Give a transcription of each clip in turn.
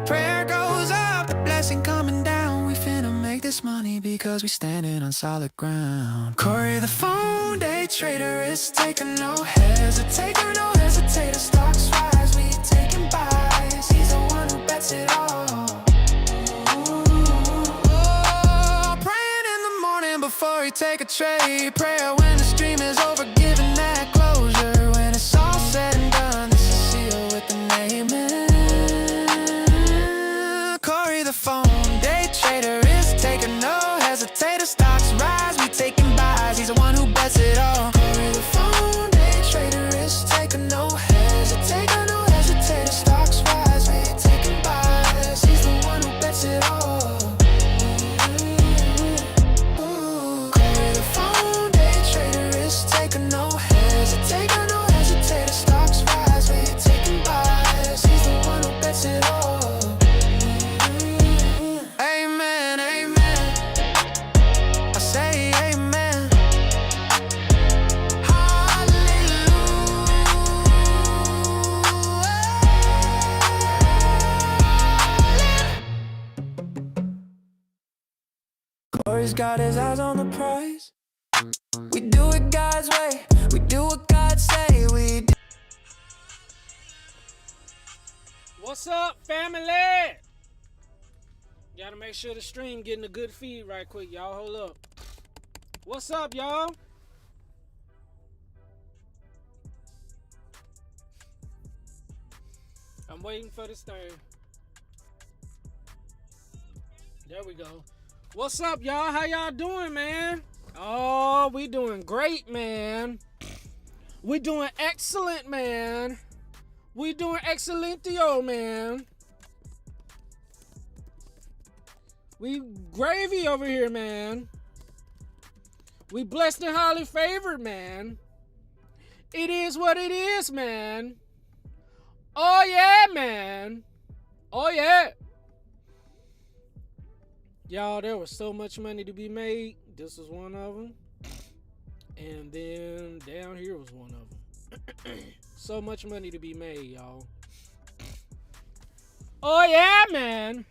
Prayer goes up, the blessing coming down. We finna make this money because we standing on solid ground. Corey the phone, day trader is taking no hesitator, no hesitator. Stocks rise, we taking buys. He's the one who bets it all. Oh, praying in the morning before he take a trade. Prayer when the stream is over, giving that closure. When it's all said and done, this is seal with the name in. Corey the phone, day trader is taking no hesitator. Stocks rise, we taking buys. He's the one who bets it all. Corey the phone, day trader is taking no hesitator, no hesitator. Stocks rise, we taking buys. He's the one who bets it all. Corey the phone, day trader is taking no hesitator, no hesitator. Stocks rise, we taking buys. He's the one who bets it all. Amen, amen. I say amen. Hallelujah. Corey's got his eyes on the prize. We do it God's way. We do what God say we do. What's up, family? Gotta make sure the stream getting a good feed right quick, y'all. Hold up. What's up, y'all? I'm waiting for this thing. There we go. What's up, y'all? How y'all doing, man? Oh, we doing great, man. We doing excellent, man. We doing excellentio, man. We gravy over here, man. We blessed and highly favored, man. It is what it is, man. Oh, yeah, man. Oh, yeah. Y'all, there was so much money to be made. This was one of them. And then down here was one of them. So much money to be made, y'all. Oh, yeah, man.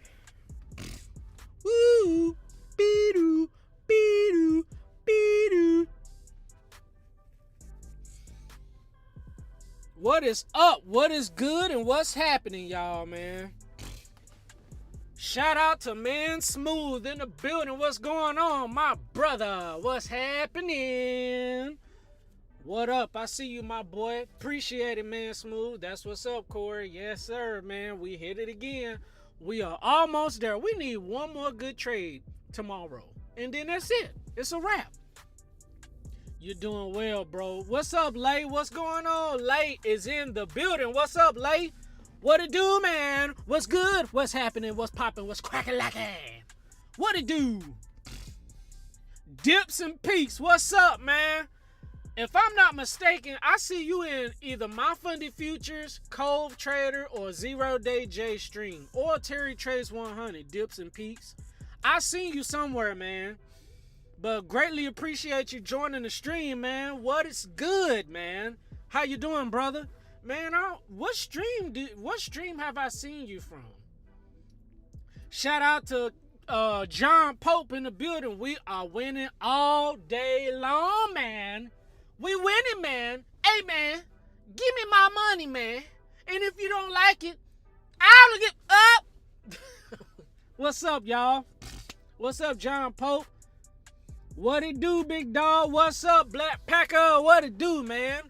Woo! Be-doo, be-doo, be-doo. What is up? What is good? And what's happening, y'all, man? Shout out to Man Smooth in the building. What's going on, my brother? What's happening? What up? I see you, my boy. Appreciate it, Man Smooth. That's what's up, Corey. Yes, sir, man. We hit it again. We are almost there. We need one more good trade tomorrow. And then that's it. It's a wrap. You're doing well, bro. What's up, Lay? What's going on? Lay is in the building. What's up, Lay? What it do, man? What's good? What's happening? What's popping? What's cracking lacking? What it do? Dips and Peaks. What's up, man? If I'm not mistaken, I see you in either My Funded Futures, Cove Trader, or 0 Day J Stream, or Terry Trades 100, Dips and Peaks. I seen you somewhere, man. But greatly appreciate you joining the stream, man. What is good, man? How you doing, brother? Man, what stream have I seen you from? Shout out to John Pope in the building. We are winning all day long, man. We winning, man. Hey, man, give me my money, man. And if you don't like it, I'll get up. What's up, y'all? What's up, John Pope? What it do, big dog? What's up, Black Packer? What it do, man?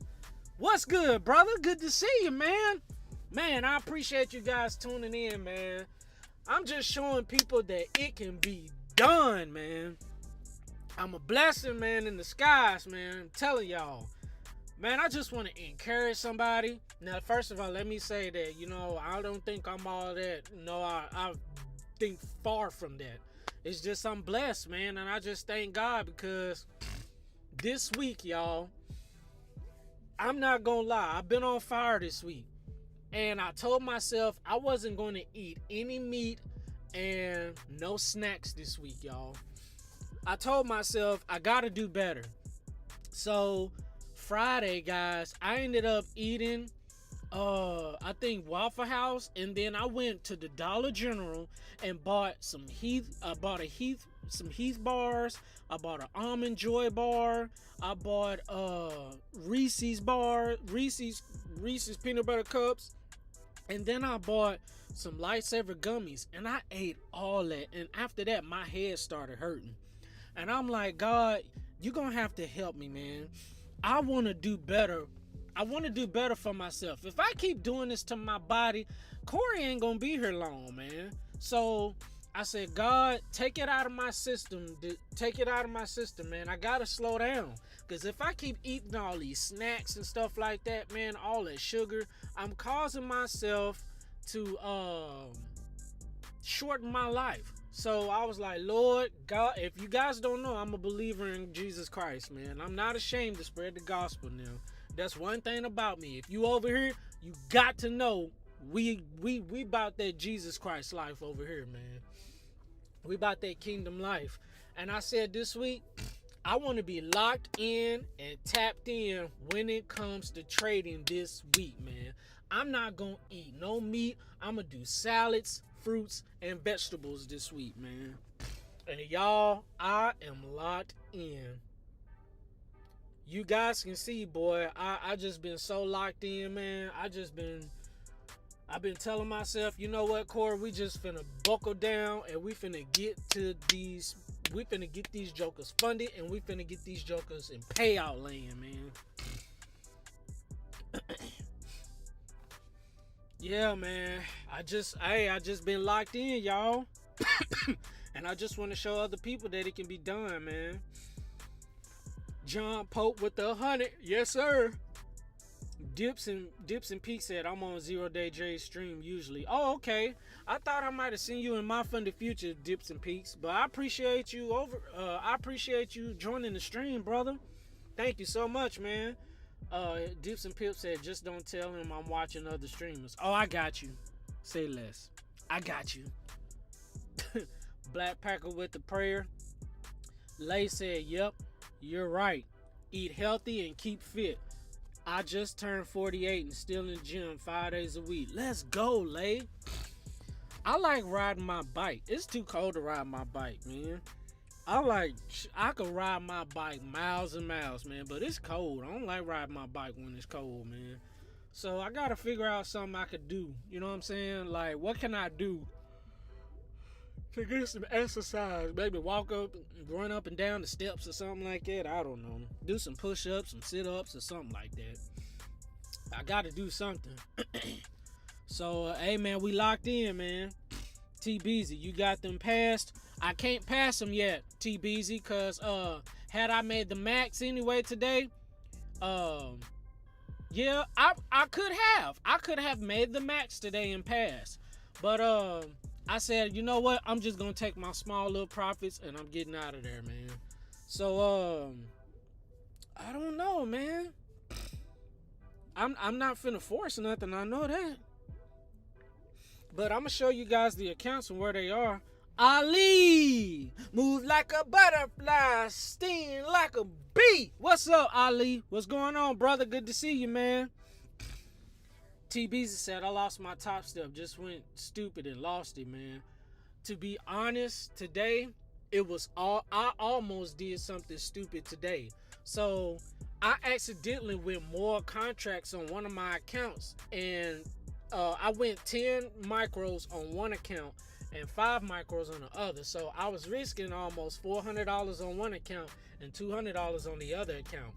What's good, brother? Good to see you, man. Man, I appreciate you guys tuning in, man. I'm just showing people that it can be done, man. I'm a blessing, man, in the skies, man. I'm telling y'all. Man, I just want to encourage somebody. Now, first of all, let me say that, I don't think I'm all that. I think far from that. It's just I'm blessed, man, and I just thank God because this week, y'all, I'm not gonna lie, I've been on fire this week. And I told myself I wasn't going to eat any meat and no snacks this week, y'all. I told myself I gotta do better. So Friday, guys, I ended up eating I think Waffle House, and then I went to the Dollar General and bought some some Heath bars. I bought an Almond Joy bar. I bought Reese's peanut butter cups, and then I bought some Lifesaver gummies, and I ate all that. And after that, my head started hurting, and I'm like, God, you're gonna have to help me, man. I want to do better. I want to do better for myself. If I keep doing this to my body, Corey ain't gonna be here long, man. So I said, God, take it out of my system. Take it out of my system, man. I gotta slow down. Because if I keep eating all these snacks and stuff like that, man, all that sugar, I'm causing myself to shorten my life. So I was like, Lord, God, if you guys don't know, I'm a believer in Jesus Christ, man. I'm not ashamed to spread the gospel now. That's one thing about me. If you over here, you got to know we about that Jesus Christ life over here, man. We about that kingdom life. And I said this week, I want to be locked in and tapped in when it comes to trading this week, man. I'm not going to eat no meat. I'm going to do salads, fruits, and vegetables this week, man. And y'all, I am locked in. You guys can see, boy, I just been so locked in, man. I've been telling myself, you know what, Corey, we just finna buckle down and we finna get these jokers funded, and we finna get these jokers in payout land, man. Yeah, man. I just been locked in, y'all. And I just want to show other people that it can be done, man. John Pope with the 100. Yes, sir. Dips and Pete said, I'm on 0 Day J stream usually. Oh, okay. I thought I might have seen you in my funded future, Dips and Peaks. But I appreciate you joining the stream, brother. Thank you so much, man. Dips and Pip said, just don't tell him I'm watching other streamers. Oh, I got you. Say less. I got you. Black Packer with the prayer. Lay said, yep, you're right. Eat healthy and keep fit. I just turned 48 and still in the gym 5 days a week. Let's go, Lay. I like riding my bike. It's too cold to ride my bike, man. I could ride my bike miles and miles, man, but it's cold. I don't like riding my bike when it's cold, man. So I gotta figure out something I could do. You know what I'm saying? Like, what can I do to get some exercise? Maybe walk up, run up and down the steps or something like that. I don't know. Do some push-ups, some sit-ups or something like that. I gotta do something. So, hey, man, we locked in, man. T-Beezy, you got them passed? I can't pass them yet, T-Beezy, because had I made the max anyway today, yeah, I could have. I could have made the max today and passed. But I said, you know what? I'm just going to take my small little profits and I'm getting out of there, man. So, I don't know, man. I'm not finna force nothing. I know that. But I'm going to show you guys the accounts and where they are. Ali, move like a butterfly, sting like a bee. What's up, Ali? What's going on, brother? Good to see you, man. T-Beezy said, I lost my top step, just went stupid and lost it, man. To be honest, today, I almost did something stupid today. So, I accidentally went more contracts on one of my accounts, and I went 10 micros on one account and 5 micros on the other. So I was risking almost $400 on one account and $200 on the other account.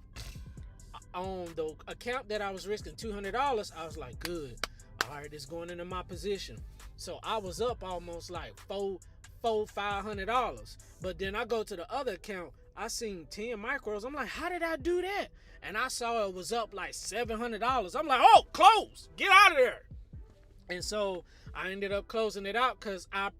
On the account that I was risking $200, I was like, good. All right, it's going into my position. So I was up almost like $500. But then I go to the other account, I seen 10 micros. I'm like, how did I do that? And I saw it was up like $700. I'm like, oh, close, get out of there. And so I ended up closing it out because I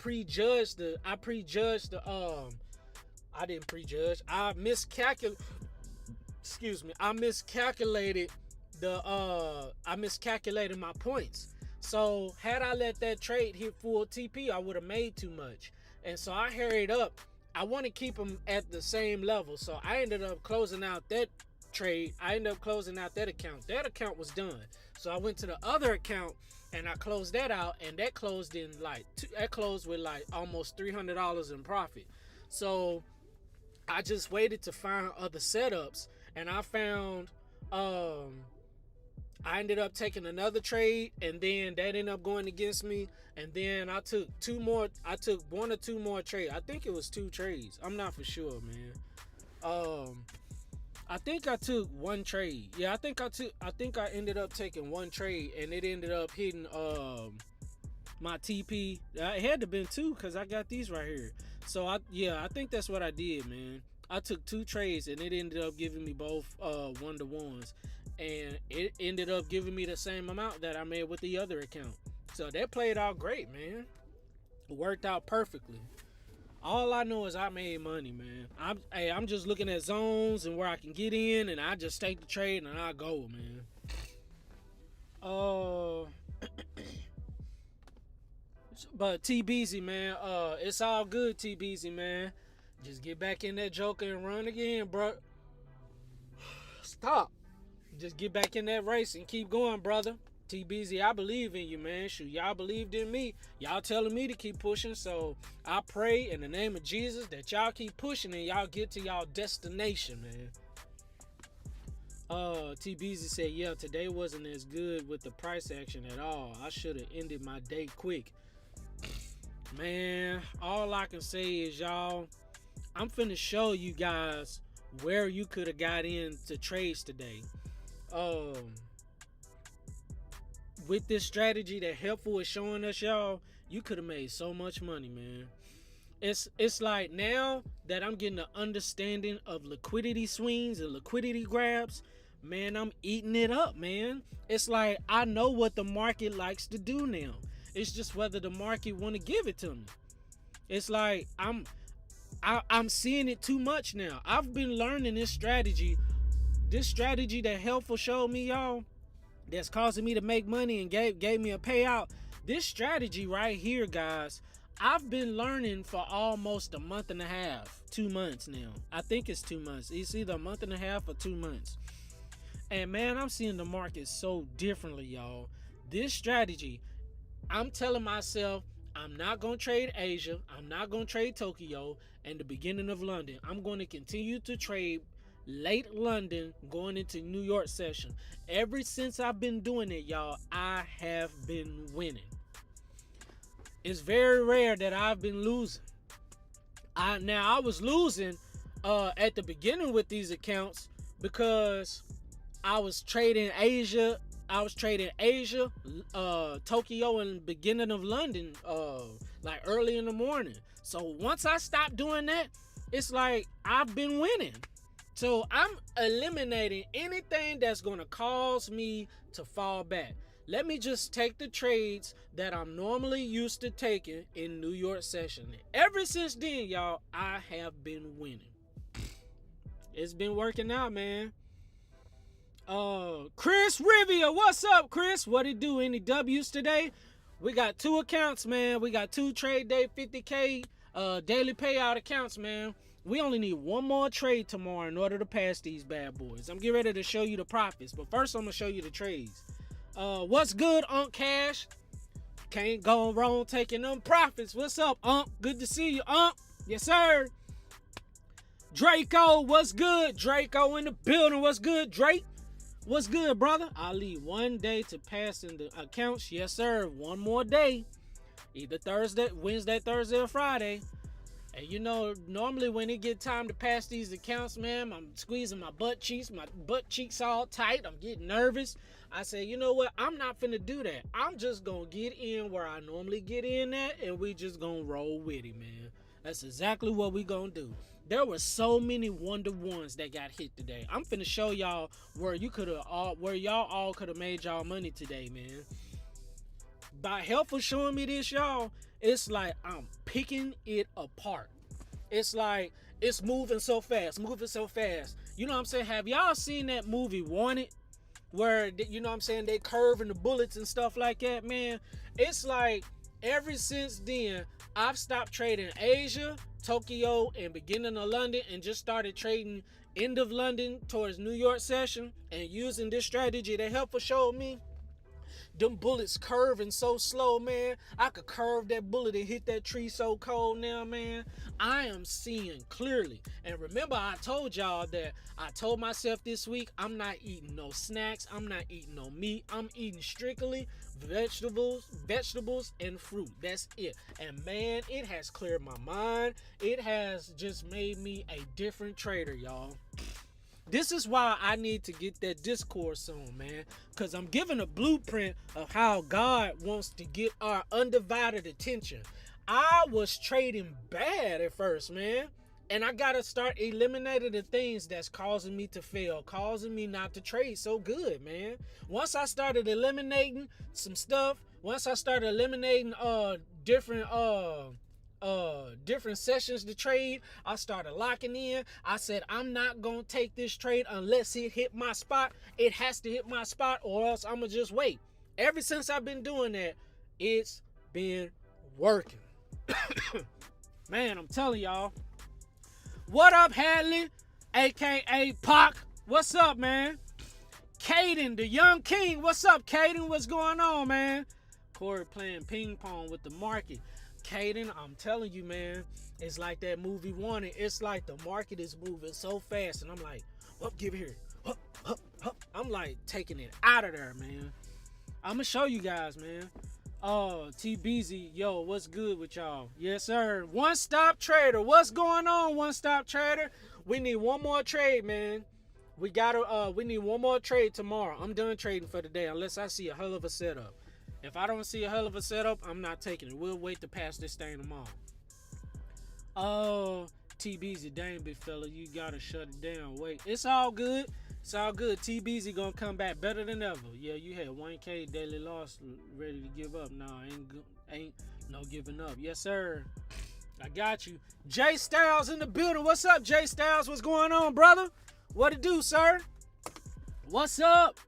miscalculated my points. So had I let that trade hit full TP, I would have made too much. And so I hurried up. I want to keep them at the same level. So I ended up closing out that trade, I ended up closing out that account. That account was done. So I went to the other account and I closed that out, and that closed in that closed with like almost $300 in profit. So I just waited to find other setups, and I found I ended up taking another trade, and then that ended up going against me. And then I took one or two more trades. I think it was 2 trades. I'm not for sure, man. I think I took one trade. Yeah, I think I ended up taking one trade, and it ended up hitting my TP. It had to been 2 because I got these right here. So I think that's what I did, man. I took 2 trades, and it ended up giving me both 1-to-1s, and it ended up giving me the same amount that I made with the other account. So that played out great, man. It worked out perfectly. All I know is I made money, man. I'm just looking at zones and where I can get in, and I just take the trade and I go, man. But TBZ, man, it's all good, TBZ, man. Just get back in that joker and run again, bro. Stop. Just get back in that race and keep going, brother. TBZ, I believe in you, man. Shoot, y'all believed in me. Y'all telling me to keep pushing. So I pray in the name of Jesus that y'all keep pushing and y'all get to y'all destination, man. TBZ said, yeah, today wasn't as good with the price action at all. I should have ended my day quick. Man, all I can say is, y'all, I'm finna show you guys where you could have got into trades today. With this strategy that Helpful is showing us, y'all, you could have made so much money, man. It's like now that I'm getting an understanding of liquidity swings and liquidity grabs, man, I'm eating it up, man. It's like I know what the market likes to do now. It's just whether the market want to give it to me. It's like I'm seeing it too much now. I've been learning this strategy that Helpful showed me, y'all, that's causing me to make money and gave me a payout. This strategy right here, guys, I've been learning for almost a month and a half, 2 months now. I think it's 2 months. It's either a month and a half or 2 months. And man, I'm seeing the market so differently, y'all. This strategy, I'm telling myself, I'm not going to trade Asia. I'm not going to trade Tokyo and the beginning of London. I'm going to continue to trade late London going into New York session. Ever since I've been doing it, y'all, I have been winning. It's very rare that I've been losing. I was losing at the beginning with these accounts because I was trading Asia, Tokyo, and beginning of London, like early in the morning. So once I stopped doing that, it's like I've been winning. So I'm eliminating anything that's going to cause me to fall back. Let me just take the trades that I'm normally used to taking in New York session. Ever since then, y'all, I have been winning. It's been working out, man. Chris Rivia, what's up, Chris? What it do? Any W's today? We got 2 accounts, man. We got 2 trade day 50K daily payout accounts, man. We only need 1 more trade tomorrow in order to pass these bad boys. I'm getting ready to show you the profits, but first I'm gonna show you the trades. What's good, Unc Cash? Can't go wrong taking them profits. What's up, Unc? Good to see you, Unc. Yes, sir. Draco, what's good? Draco in the building. What's good, Drake? What's good, brother? I'll leave 1 day to pass in the accounts. Yes, sir. 1 more day. Either Wednesday, Thursday, or Friday. And you know, normally when it get time to pass these accounts, man, I'm squeezing my butt cheeks. My butt cheeks all tight. I'm getting nervous. I say, you know what? I'm not finna do that. I'm just gonna get in where I normally get in at, and we just gonna roll with it, man. That's exactly what we gonna do. There were so many 1-to-1s that got hit today. I'm finna show y'all where y'all all could have made y'all money today, man. By Helpful showing me this, y'all, it's like I'm picking it apart. It's like it's moving so fast. You know what I'm saying? Have y'all seen that movie Wanted? Where, you know what I'm saying, they curving the bullets and stuff like that, man. It's like ever since then, I've stopped trading Asia, Tokyo and beginning of London and just started trading end of London towards New York session and using this strategy that helpful showed me them bullets curving so slow, man. I could curve that bullet and hit that tree so cold now, man. I am seeing clearly. And remember, I told y'all that I told myself this week, I'm not eating no snacks. I'm not eating no meat. I'm eating strictly vegetables and fruit. That's it. And man, it has cleared my mind. It has just made me a different trader, y'all. This is why I need to get that discourse on, man. Because I'm giving a blueprint of how God wants to get our undivided attention. I was trading bad at first, man. And I got to start eliminating the things that's causing me to fail, causing me not to trade so good, man. Once I started eliminating some stuff, once I started eliminating different sessions to trade, I started locking in. I said, I'm not gonna take this trade unless it hit my spot. It has to hit my spot or else I'm gonna just wait. Ever since I've been doing that, it's been working. Man, I'm telling y'all. What up, Hadley? AKA Pac. What's up, man? Caden, the young king. What's up, Caden? What's going on, man? Corey playing ping pong with the market. Caden, I'm telling you, man, it's like that movie Wanted. It's like the market is moving so fast, and I'm like, well, give it here. I'm like taking it out of there, man. I'm gonna show you guys, man. Oh, TBZ, yo, what's good with y'all? Yes, sir. One Stop Trader. What's going on, One Stop Trader? We need one more trade, man. We need one more trade tomorrow. I'm done trading for the day unless I see a hell of a setup. If I don't see a hell of a setup, I'm not taking it. We'll wait to pass this thing tomorrow. Oh, TBZ, dang, big fella, you gotta shut it down. Wait, it's all good. It's all good. TBZ gonna come back better than ever. Yeah, you had 1K daily loss, ready to give up. Nah, ain't no giving up. Yes, sir. I got you. Jay Styles in the building. What's up, Jay Styles? What's going on, brother? What it do, sir? What's up?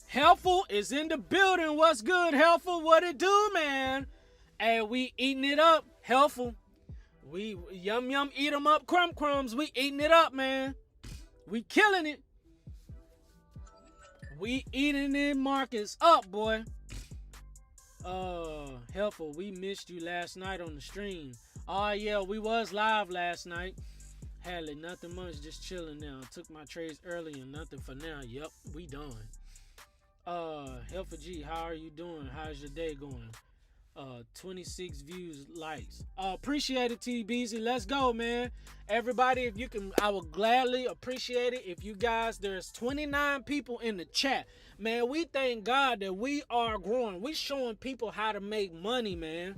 Helpful is in the building. What's good, Helpful? What it do, man? Hey, we eating it up, Helpful. We yum eat 'em up, crumbs. We eating it up, man. We killing it. We eating them markets up, boy. Helpful, we missed you last night on the stream. Oh yeah, we was live last night. Hadley, nothing much, just chilling now. Took my trades early and nothing for now. Yep, we done. Helpful G, how are you doing? How's your day going? 26 views, likes. Appreciate it, TBZ. Let's go, man. Everybody, if you can, I would gladly appreciate it. If you guys, there's 29 people in the chat. Man, we thank God that we are growing. We showing people how to make money, man.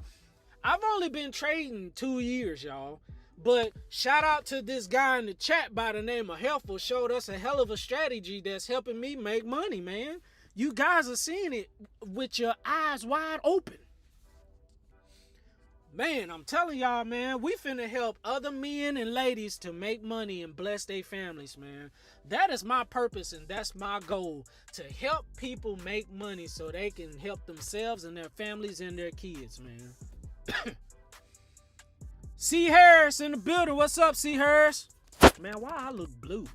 I've only been trading 2 years, y'all. But shout out to this guy in the chat by the name of Helpful. Showed us a hell of a strategy that's helping me make money, man. You guys are seeing it with your eyes wide open. Man, I'm telling y'all, man, we finna help other men and ladies to make money and bless their families, man. That is my purpose and that's my goal, to help people make money so they can help themselves and their families and their kids, man. C. Harris in the building. What's up, C. Harris? Man, why I look blue?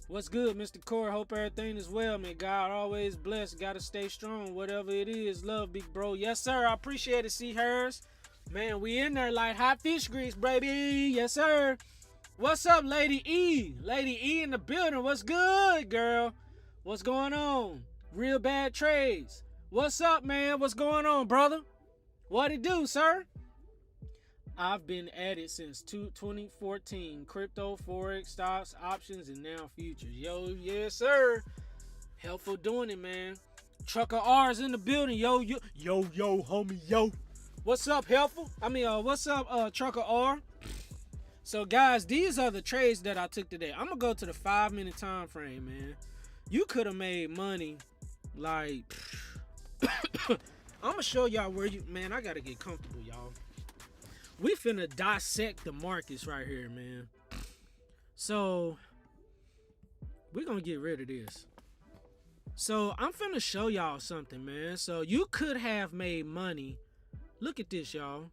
What's good, Mr. Core? Hope everything is well, man. God always blessed. Gotta stay strong, whatever it is. Love, big bro. Yes, sir. I appreciate it, C. Harris. Man, we in there like hot fish grease, baby. Yes, sir. What's up, Lady E? Lady E in the building. What's good, girl? What's going on? Real bad trades. What's up, man? What's going on, brother? What it do, sir? I've been at it since 2014. Crypto, forex, stocks, options, and now futures. Yo, yes, sir. Helpful doing it, man. Trucker R's in the building. Yo, homie, yo. What's up, Helpful? What's up, Trucker R? So, guys, these are the trades that I took today. I'm gonna go to the 5-minute time frame, man. You could have made money, like. I'm gonna show y'all where you. Man, I gotta get comfortable, y'all. We finna dissect the markets right here, man. So, we're gonna get rid of this. So, I'm finna show y'all something, man. So, you could have made money. Look at this, y'all.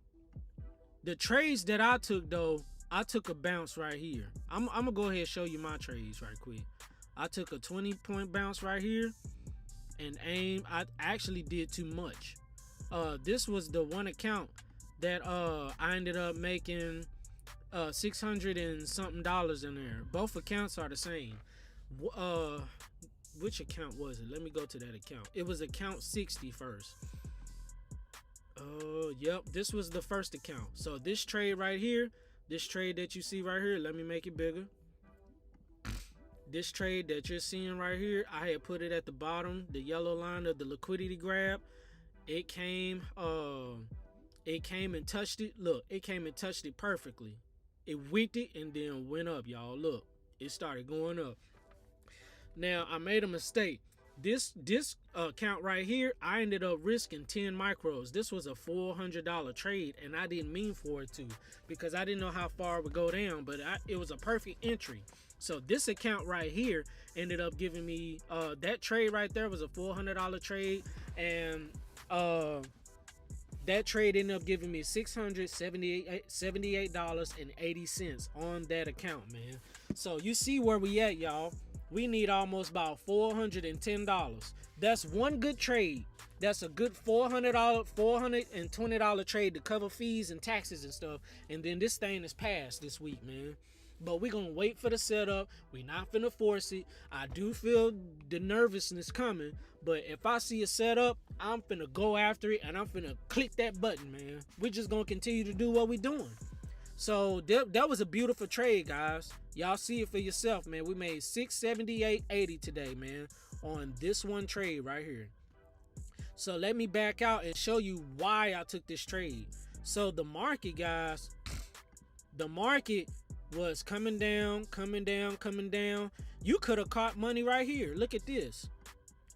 The trades that I took though, I took a bounce right here. I'm gonna go ahead and show you my trades right quick. I took a 20-point bounce right here, and I actually did too much. This was the one account that I ended up making $600 and something in there. Both accounts are the same. Which account was it? Let me go to that account. It was account 60 first. Yep, this was the first account. So this trade right here, this trade that you see right here, let me make it bigger. This trade that you're seeing right here, I had put it at the bottom, the yellow line of the liquidity grab. It came and touched it. Look, it came and touched it perfectly. It winked it and then went up, y'all. Look, it started going up. Now, I made a mistake. This account right here, I ended up risking 10 micros. This was a $400 trade, and I didn't mean for it to, because I didn't know how far it would go down, but it was a perfect entry. So this account right here ended up giving me, that trade right there was a $400 trade, and that trade ended up giving me $678.80 on that account, man. So you see where we at, y'all. We need almost about $410. That's one good trade. That's a good $420 trade to cover fees and taxes and stuff. And then this thing is passed this week, man. But we're gonna wait for the setup. We're not finna force it. I do feel the nervousness coming, but if I see a setup, I'm finna go after it and I'm finna click that button, man. We're just gonna continue to do what we're doing. So that was a beautiful trade, guys. Y'all see it for yourself, man. We made $678.80 today, man, on this one trade right here. So let me back out and show you why I took this trade. So the market, guys, the market was coming down. You could have caught money right here. Look at this.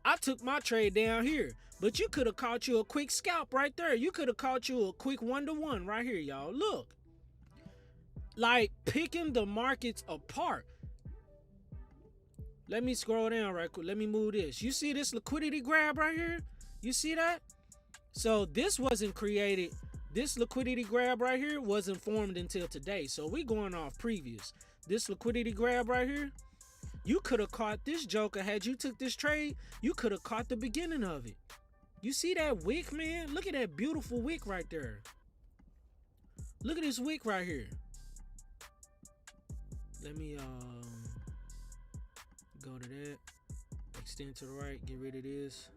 I took my trade down here, but you could have caught you a quick scalp right there. You could have caught you a quick 1-to-1 right here, y'all. Look. Like picking the markets apart. Let me scroll down right quick. Let me move this. You see this liquidity grab right here? You see that? So this wasn't created. This liquidity grab right here wasn't formed until today. So we going off previous. This liquidity grab right here, you could have caught this joker. Had you took this trade, you could have caught the beginning of it. You see that wick, man? Look at that beautiful wick right there. Look at this wick right here. Let me go to that, extend to the right, get rid of this.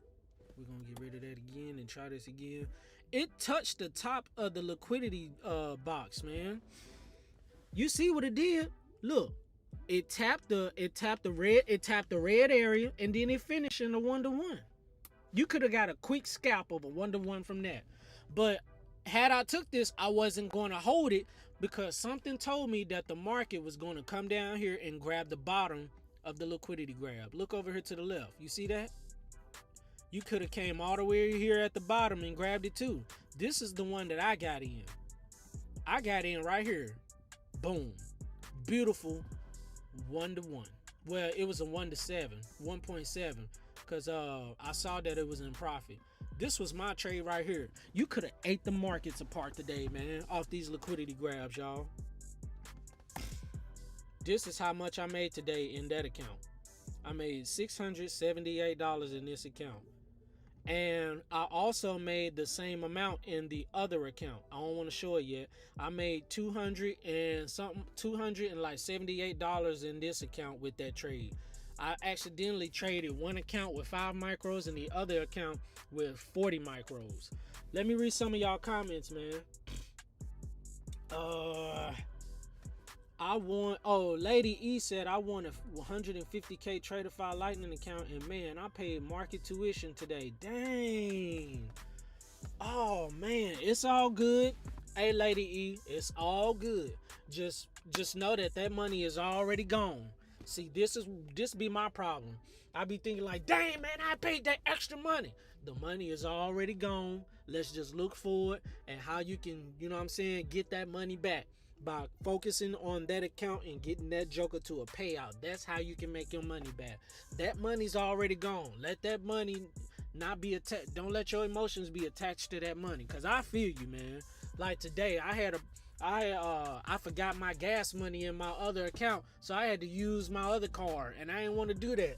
We're gonna get rid of that again and try this again. It touched the top of the liquidity box, man. You see what it did? Look, it tapped the red area, and then it finished in a 1-to-1. You could have got a quick scalp of a 1-to-1 from that. But had I took this, I wasn't going to hold it, because something told me that the market was going to come down here and grab the bottom of the liquidity grab. Look over here to the left. You see that? You could have came all the way here at the bottom and grabbed it too. This is the one that I got in. I got in right here. Boom. Beautiful 1-to-1. Well, it was a 1-to-7, 1.7, because I saw that it was in profit. This was my trade right here. You could have ate the markets apart today, man, off these liquidity grabs, y'all. This is how much I made today in that account. I made $678 in this account. And I also made the same amount in the other account. I don't want to show it yet. I made $278 in this account with that trade. I accidentally traded one account with 5 micros and the other account with 40 micros. Let me read some of y'all comments, man. Lady E said I won a 150K Tradeify Lightning account, and man, I paid market tuition today. Dang. Oh man, it's all good. Hey, Lady E, it's all good. Just know that money is already gone. See, this be my problem. I be thinking like, dang man, I paid that extra money. The money is already gone. Let's just look forward and how you can, you know what I'm saying, get that money back by focusing on that account and getting that joker to a payout. That's how you can make your money back. That money's already gone. Let that money not be attached. Don't let your emotions be attached to that money. Cause I feel you, man. Like today, I forgot my gas money in my other account, so I had to use my other card, and I didn't want to do that.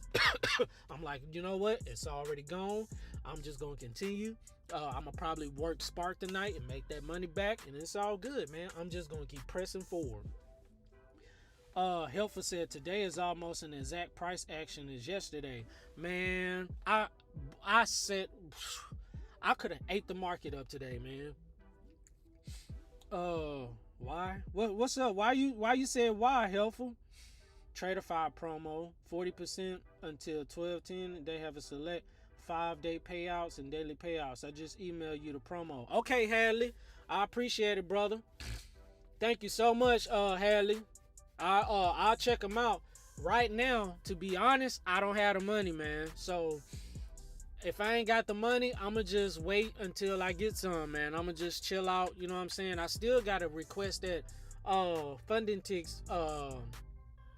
I'm like, you know what? It's already gone. I'm just gonna continue. I'm gonna probably work Spark tonight and make that money back, and it's all good, man. I'm just gonna keep pressing forward. Helfer said today is almost an exact price action as yesterday. Man, I said I could have ate the market up today, man. Why? What's up? Why you said why, Helpful? Trader 5 promo, 40% until 12/10. They have a select 5-day payouts and daily payouts. I just emailed you the promo. Okay, Hadley. I appreciate it, brother. Thank you so much, Hadley. I'll check them out. Right now, to be honest, I don't have the money, man. So if I ain't got the money, I'ma just wait until I get some, man. I'ma just chill out, you know what I'm saying? I still gotta request that Funding Ticks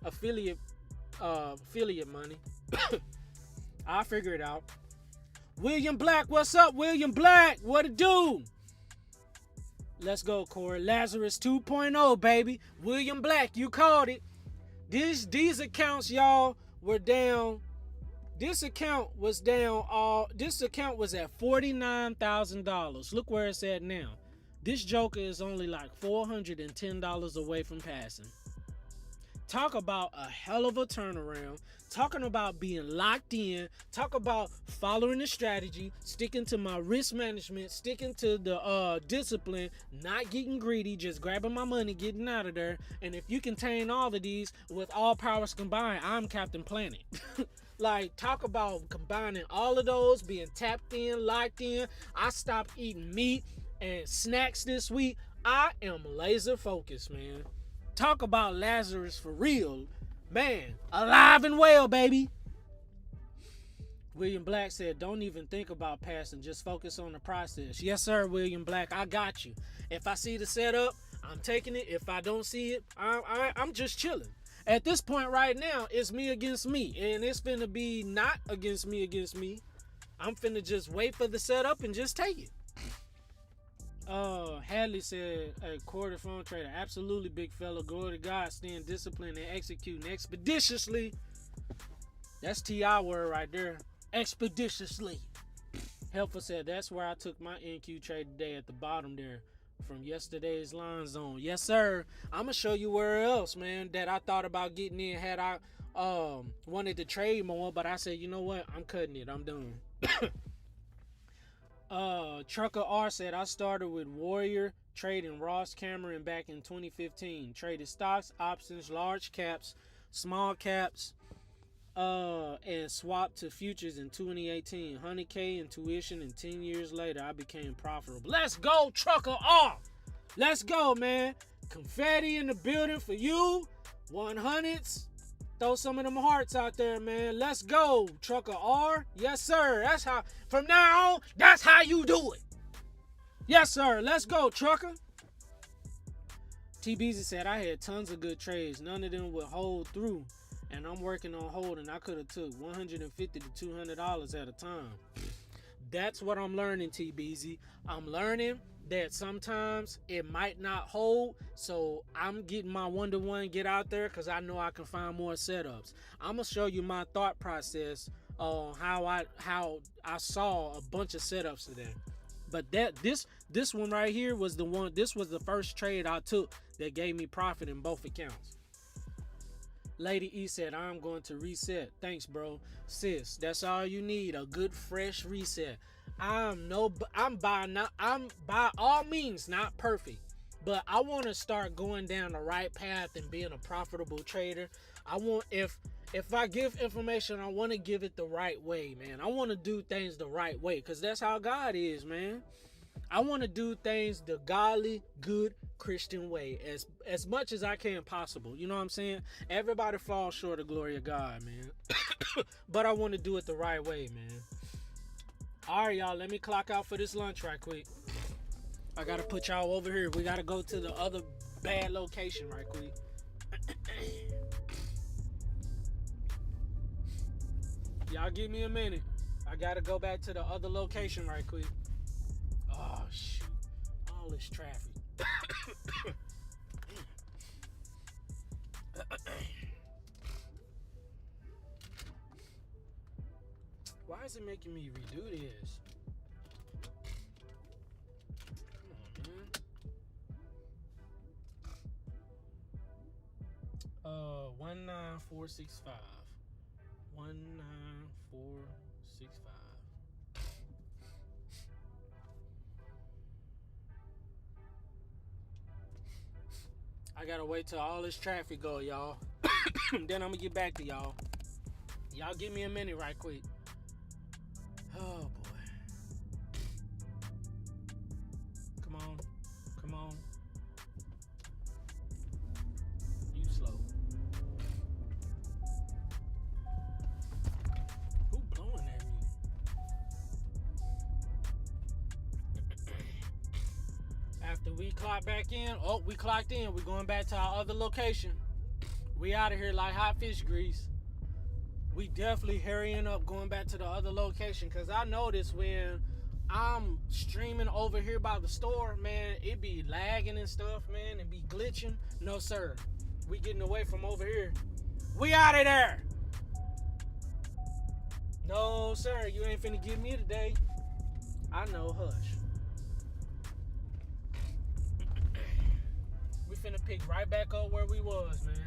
affiliate money. I'll figure it out. William Black, what's up, William Black? What it do? Let's go, Corey. Lazarus 2.0, baby. William Black, you called it. These accounts, y'all, were down. This account was down. This account was at $49,000. Look where it's at now. This joker is only like $410 away from passing. Talk about a hell of a turnaround. Talking about being locked in. Talk about following the strategy, sticking to my risk management, sticking to the discipline, not getting greedy, just grabbing my money, getting out of there. And if you contain all of these with all powers combined, I'm Captain Planet. Like, talk about combining all of those, being tapped in, locked in. I stopped eating meat and snacks this week. I am laser focused, man. Talk about Lazarus for real. Man, alive and well, baby. William Black said, don't even think about passing. Just focus on the process. Yes, sir, William Black. I got you. If I see the setup, I'm taking it. If I don't see it, I'm just chilling. At this point right now, it's me against me. And it's finna be not against me. I'm finna just wait for the setup and just take it. Hadley said, a quarter phone trader, absolutely, big fella. Glory to God, staying disciplined and executing expeditiously. That's T.I. word right there. Expeditiously. Helpful said, that's where I took my NQ trade today at the bottom there from yesterday's line zone. Yes, sir. I'm gonna show you where else, man, that I thought about getting in had I wanted to trade more, but I said, you know what? I'm cutting it. I'm done. Trucker R said, I started with Warrior trading Ross Cameron back in 2015. Traded stocks, options, large caps, small caps, and swapped to futures in 2018. 100K in tuition, and 10 years later, I became profitable. Let's go, Trucker R! Let's go, man. Confetti in the building for you. 100s. Throw some of them hearts out there, man. Let's go, Trucker R. Yes, sir. That's how, from now on, that's how you do it. Yes, sir. Let's go, Trucker. T. Beezy said, I had tons of good trades. None of them would hold through. And I'm working on holding. I could have took $150 to $200 at a time. That's what I'm learning, T. Beezy. I'm learning that sometimes it might not hold, so I'm getting my 1-to-1 get out there because I know I can find more setups. I'm gonna show you my thought process on how I saw a bunch of setups today. But this one right here was the one. This was the first trade I took that gave me profit in both accounts. Lady E said, I'm going to reset. Thanks, bro. Sis, that's all you need, a good fresh reset. I'm by all means not perfect, but I want to start going down the right path and being a profitable trader. I want, if I give information, I want to give it the right way, man. I want to do things the right way because that's how God is, man. I want to do things the godly, good Christian way as much as I can possible. You know what I'm saying? Everybody falls short of glory of God, man. But I want to do it the right way, man. All right, y'all, let me clock out for this lunch right quick. I got to put y'all over here. We got to go to the other bad location right quick. Y'all give me a minute. I gotta go back to the other location right quick. Oh shoot. All this traffic. Why is it making me redo this? Come on, man. 19465. 19465. I gotta wait till all this traffic go, y'all. Then I'm gonna get back to y'all. Y'all give me a minute right quick. Oh boy. Come on. Come on. You slow. Who blowing at me? After we clock back in, we clocked in. We're going back to our other location. We out of here like hot fish grease. We definitely hurrying up going back to the other location, because I noticed when I'm streaming over here by the store, man, it be lagging and stuff, man. It be glitching. No, sir. We getting away from over here. We out of there. No, sir. You ain't finna get me today. I know, hush. We finna pick right back up where we was, man.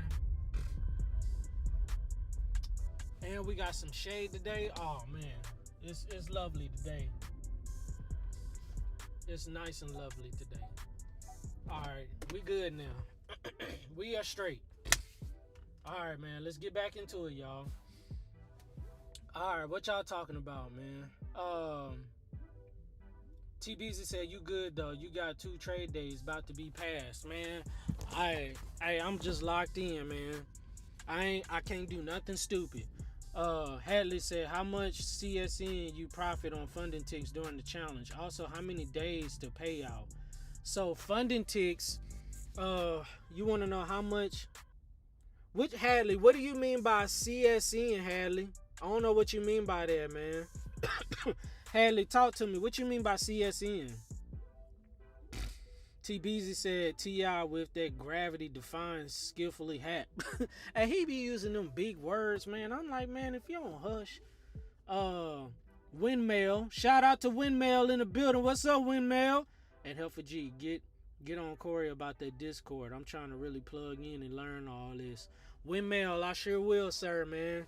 And we got some shade today. Oh man, it's lovely today. It's nice and lovely today. All right, we good now. We are straight. All right, man, let's get back into it, y'all. All right, what y'all talking about, man? TBZ said you good though. You got 2 trade days about to be passed, man. I'm just locked in, man. I can't do nothing stupid. Hadley said, how much CSN you profit on funding ticks during the challenge? Also, how many days to pay out? So funding ticks, you want to know how much? Which Hadley? What do you mean by CSN, Hadley? I don't know what you mean by that, man. Hadley, talk to me. What you mean by CSN? TBZ said T.I. with that gravity defines skillfully hat. And he be using them big words, man. I'm like, man, if you don't hush. Windmail. Shout out to Windmail in the building. What's up, Windmail? And Helfer G, get on Corey about that Discord. I'm trying to really plug in and learn all this. Windmail, I sure will, sir, man.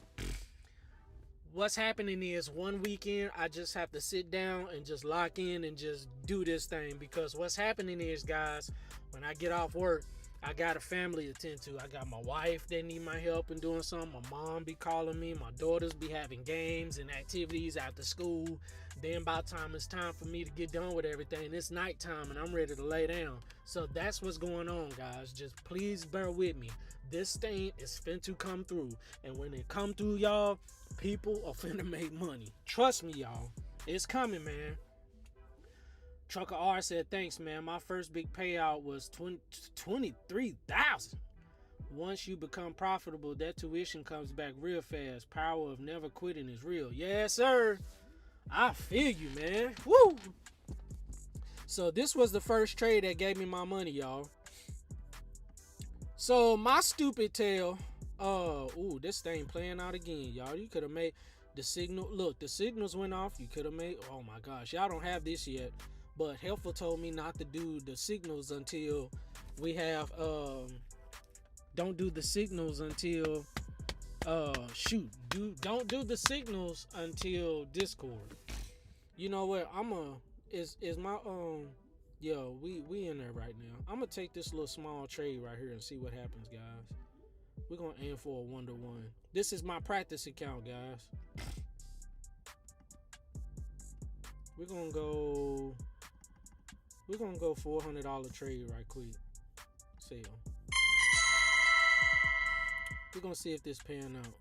What's happening is one weekend I just have to sit down and just lock in and just do this thing, because what's happening is, guys, when I get off work, I got a family to attend to. I got my wife that need my help in doing something. My mom be calling me. My daughters be having games and activities after school. Then by the time it's time for me to get done with everything, it's nighttime and I'm ready to lay down. So that's what's going on, guys. Just please bear with me. This thing is finna come through. And when it come through, y'all, people are finna make money. Trust me, y'all. It's coming, man. Trucker R said, thanks, man. My first big payout was $23,000. Once you become profitable, that tuition comes back real fast. Power of never quitting is real. Yes, sir. I feel you, man. Woo! So this was the first trade that gave me my money, y'all. So my stupid tail, this thing playing out again, y'all. You could have made the signal. Look, the signals went off. You could have made, oh my gosh, y'all don't have this yet. But Helpful told me not to do the signals until we have, don't do the signals until, don't do the signals until Discord. You know what, we in there right now. I'm gonna take this little small trade right here and see what happens, guys. We're gonna aim for a 1-to-1. This is my practice account, guys. We're gonna go $400 trade right quick. Sell. We're gonna see if this pan out.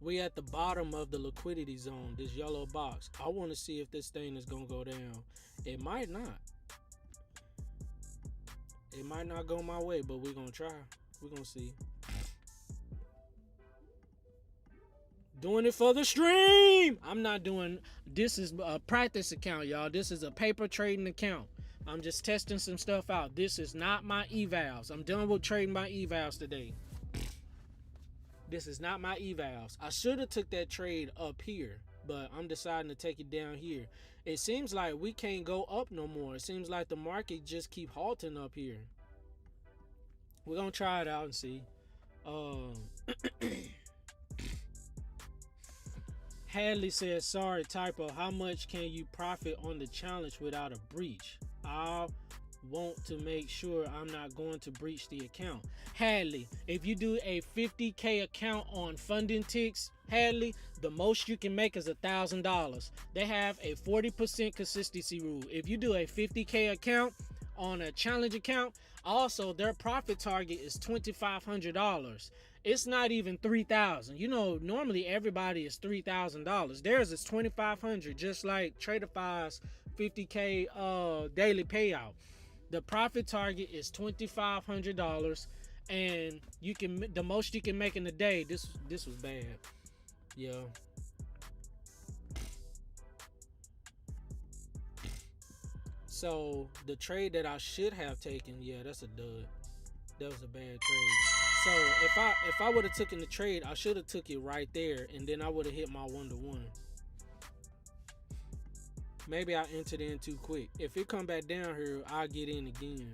We at the bottom of the liquidity zone, this yellow box. I want to see if this thing is gonna go down. It might not. It might not go my way, but we're gonna try. We're gonna see. Doing it for the stream. I'm not doing, this is a practice account, y'all. This is a paper trading account. I'm just testing some stuff out. This is not my evals. I'm done with trading my evals today. This is not my evals. I should have took that trade up here, but I'm deciding to take it down here. It seems like we can't go up no more. It seems like the market just keep halting up here. We're gonna try it out and see. Hadley says, sorry, typo. How much can you profit on the challenge without a breach? I want to make sure I'm not going to breach the account. Hadley, if you do a 50K account on funding ticks, Hadley, the most you can make is $1,000. They have a 40% consistency rule. If you do a 50K account on a challenge account, also their profit target is $2,500. It's not even $3,000. You know, normally everybody is $3,000. Theirs is $2,500, just like Tradeify's 50K daily payout. The profit target is $2,500, and you can, the most you can make in a day. This was bad, yeah. So the trade that I should have taken, yeah, that's a dud. That was a bad trade. So if I would have taken the trade, I should have took it right there, and then I would have hit my 1-to-1. Maybe I entered in too quick. If it come back down here, I'll get in again.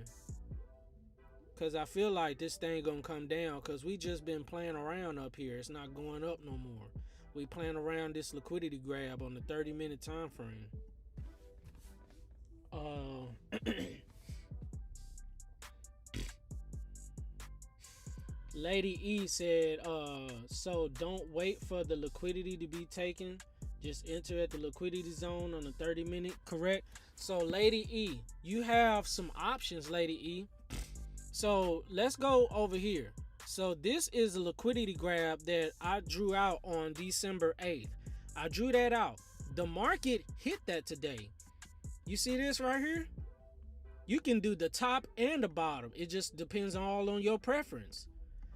Cause I feel like this thing gonna come down, cause we just been playing around up here. It's not going up no more. We playing around this liquidity grab on the 30-minute time frame. Lady E said, so don't wait for the liquidity to be taken. Just enter at the liquidity zone on the 30-minute, correct? So Lady E, you have some options, Lady E. So let's go over here. So this is a liquidity grab that I drew out on December 8th. I drew that out. The market hit that today. You see this right here? You can do the top and the bottom. It just depends all on your preference.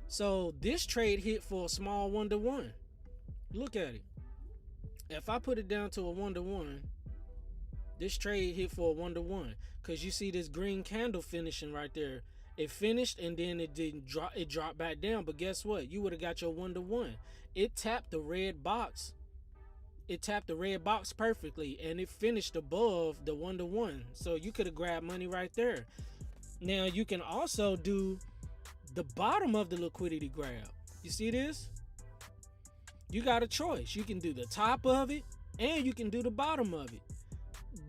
So this trade hit for a small 1-to-1. Look at it. If I put it down to a 1-to-1, this trade hit for a 1-to-1. Because you see this green candle finishing right there. It finished and then it didn't drop. It dropped back down. But guess what? You would have got your 1-to-1. It tapped the red box. It tapped the red box perfectly, and it finished above the 1-to-1. So you could have grabbed money right there. Now you can also do the bottom of the liquidity grab. You see this? You got a choice. You can do the top of it and you can do the bottom of it.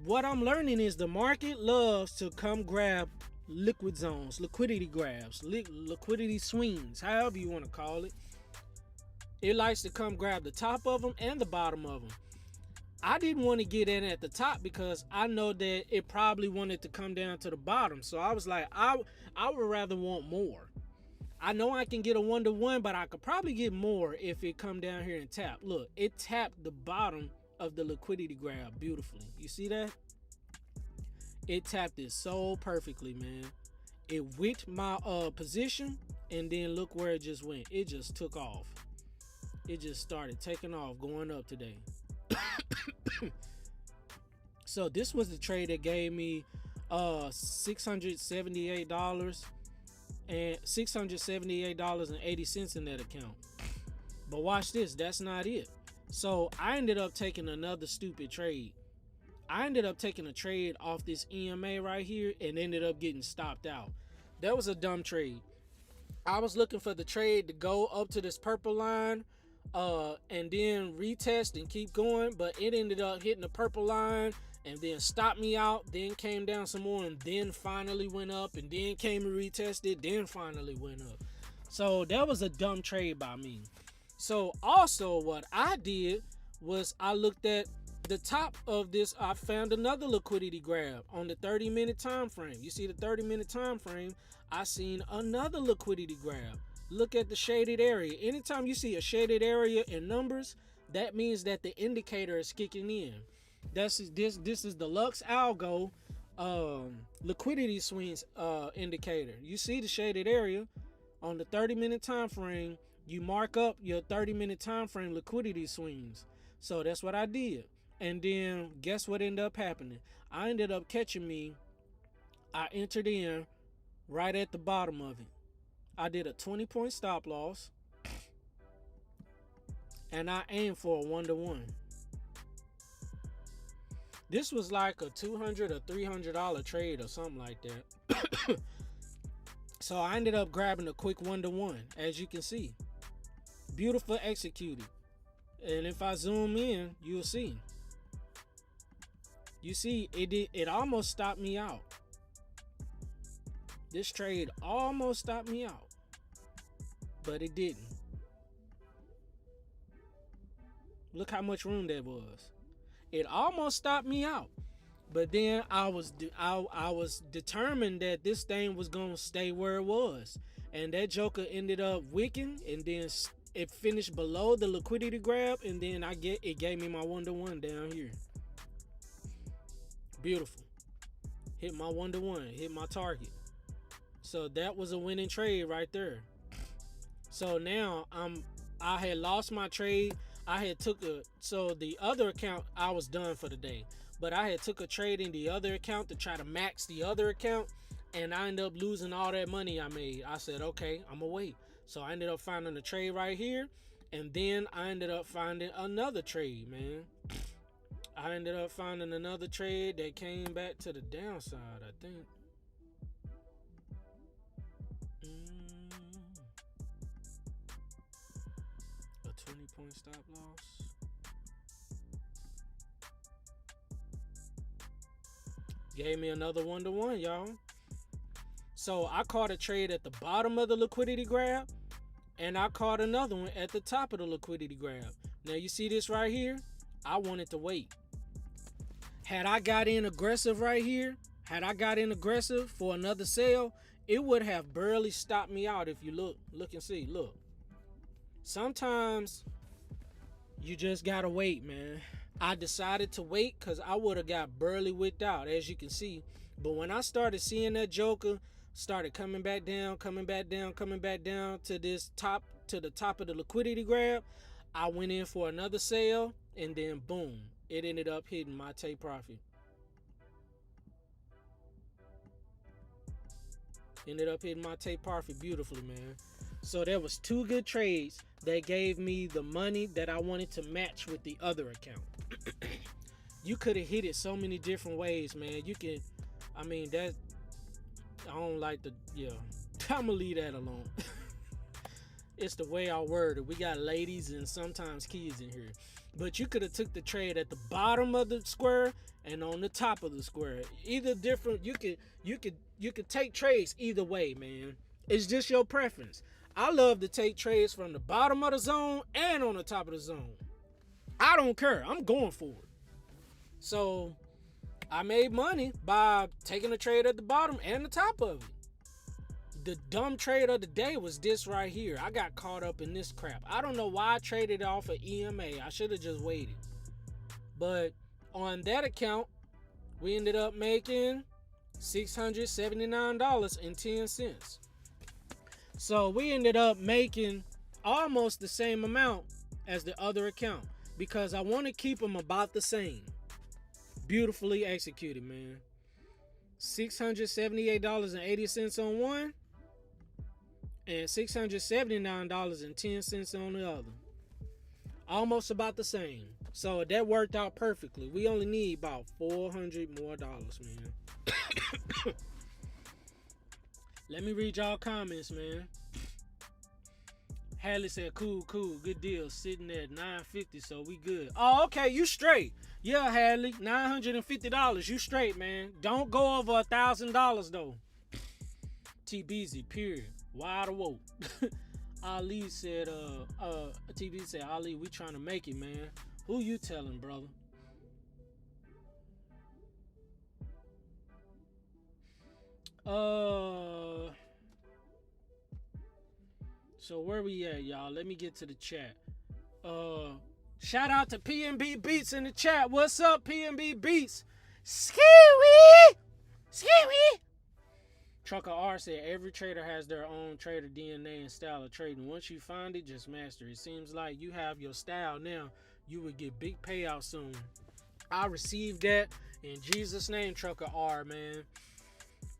What I'm learning is the market loves to come grab liquid zones, liquidity grabs, liquidity swings, however you want to call it. It likes to come grab the top of them and the bottom of them. I didn't want to get in at the top because I know that it probably wanted to come down to the bottom. So I was like, I would rather want more. I know I can get a 1-to-1, but I could probably get more if it come down here and tap. Look, it tapped the bottom of the liquidity grab beautifully. You see that? It tapped it so perfectly, man. It went my position, and then look where it just went. It just took off. It just started taking off, going up today. So this was the trade that gave me $678 and $678.80 in that account. But watch this, that's not it. So I ended up taking another stupid trade. I ended up taking a trade off this EMA right here and ended up getting stopped out. That was a dumb trade. I was looking for the trade to go up to this purple line and then retest and keep going, but it ended up hitting the purple line and then stopped me out, then came down some more, and then finally went up, and then came and retested, then finally went up. So that was a dumb trade by me. So also what I did was I looked at the top of this. I found another liquidity grab on the 30-minute time frame. You see the 30-minute time frame, I seen another liquidity grab. Look at the shaded area. Anytime you see a shaded area in numbers, that means that the indicator is kicking in. This is the Lux Algo liquidity swings indicator. You see the shaded area on the 30-minute time frame. you mark up your 30-minute time frame liquidity swings. So that's what I did. And then guess what ended up happening? I ended up catching me. I entered in right at the bottom of it. I did a 20-point stop loss. And I aimed for a 1-to-1. This was like a $200 or $300 trade or something like that. So I ended up grabbing a quick 1-to-1, as you can see. Beautiful executed. And if I zoom in, you'll see. You see, it almost stopped me out. This trade almost stopped me out. But it didn't. Look how much room there was. It almost stopped me out. But then I was determined that this thing was gonna stay where it was, and that joker ended up wicking, and then it finished below the liquidity grab, and then it gave me my 1-to-1 down here. Beautiful. Hit my 1-to-1, hit my target. So that was a winning trade right there. So now I had lost my trade. So the other account, I was done for the day. But I had took a trade in the other account to try to max the other account, and I ended up losing all that money I made. I said, okay, I'm gonna wait. So I ended up finding a trade right here, and then I ended up finding another trade, man. I ended up finding another trade that came back to the downside, I think. A 20-point stop loss. Gave me another 1-to-1, y'all. So I caught a trade at the bottom of the liquidity grab, and I caught another one at the top of the liquidity grab. Now you see this right here? I wanted to wait. Had I got in aggressive right here, had I got in aggressive for another sale, it would have barely stopped me out. If you look and see, look. Sometimes you just gotta wait, man. I decided to wait because I would have got barely wicked out, as you can see. But when I started seeing that joker started coming back down to the top of the liquidity grab, I went in for another sale, and then boom, it ended up hitting my take profit. Ended up hitting my take profit beautifully, man. So there was 2 good trades that gave me the money that I wanted to match with the other account. You could have hit it so many different ways, man. I don't like I'm gonna leave that alone. It's the way I word it. We got ladies and sometimes kids in here. But you could have took the trade at the bottom of the square and on the top of the square. Either different, you could take trades either way, man. It's just your preference. I love to take trades from the bottom of the zone and on the top of the zone. I don't care. I'm going for it. So I made money by taking a trade at the bottom and the top of it. The dumb trade of the day was this right here. I got caught up in this crap. I don't know why I traded off of EMA. I should have just waited. But on that account, we ended up making $679.10. So we ended up making almost the same amount as the other account because I want to keep them about the same. Beautifully executed, man. $678.80 on one and $679.10 on the other. Almost about the same. So that worked out perfectly. We only need about $400 more, man. Let me read y'all comments, man. Hadley said, cool, good deal. Sitting at $950, so we good. Oh, okay, you straight. Yeah, Hadley, $950. You straight, man. Don't go over $1,000 though. TBZ, period. Wide awoke. Ali said, TBZ said, Ali, we trying to make it, man. Who you telling, brother? So where we at, y'all? Let me get to the chat. Shout out to PNB Beats in the chat. What's up, PNB Beats? Skiwi! Trucker R said every trader has their own trader DNA and style of trading. Once you find it, just master it. Seems like you have your style now. You would get big payouts soon. I received that in Jesus' name, Trucker R, man.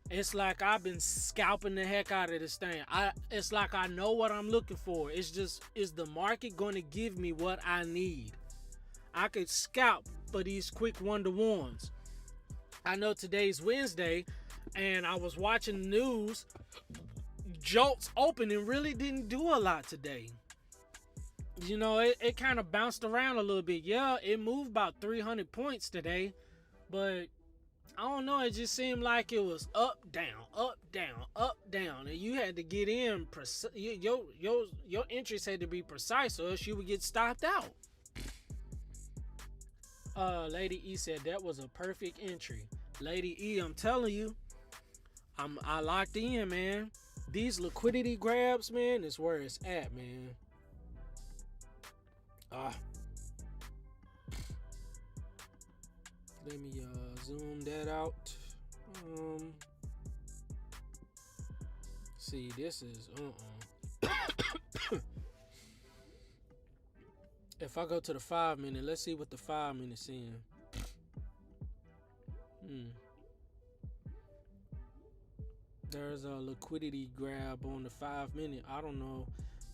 It's like I've been scalping the heck out of this thing. It's like I know what I'm looking for. It's just, is the market going to give me what I need? I could scalp for these quick 1-to-1s. I know today's Wednesday, and I was watching the news. Jolt's opening really didn't do a lot today. You know, it kind of bounced around a little bit. Yeah, it moved about 300 points today, but I don't know. It just seemed like it was up, down, up, down, up, down, and you had to get in. Your entries had to be precise, or else you would get stopped out. Lady E said that was a perfect entry. Lady E, I'm telling you, I locked in, man. These liquidity grabs, man, is where it's at, man. Let me zoom that out. See, this is If I go to the 5 minute, let's see what the 5 minute's in. There's a liquidity grab on the 5 minute. I don't know,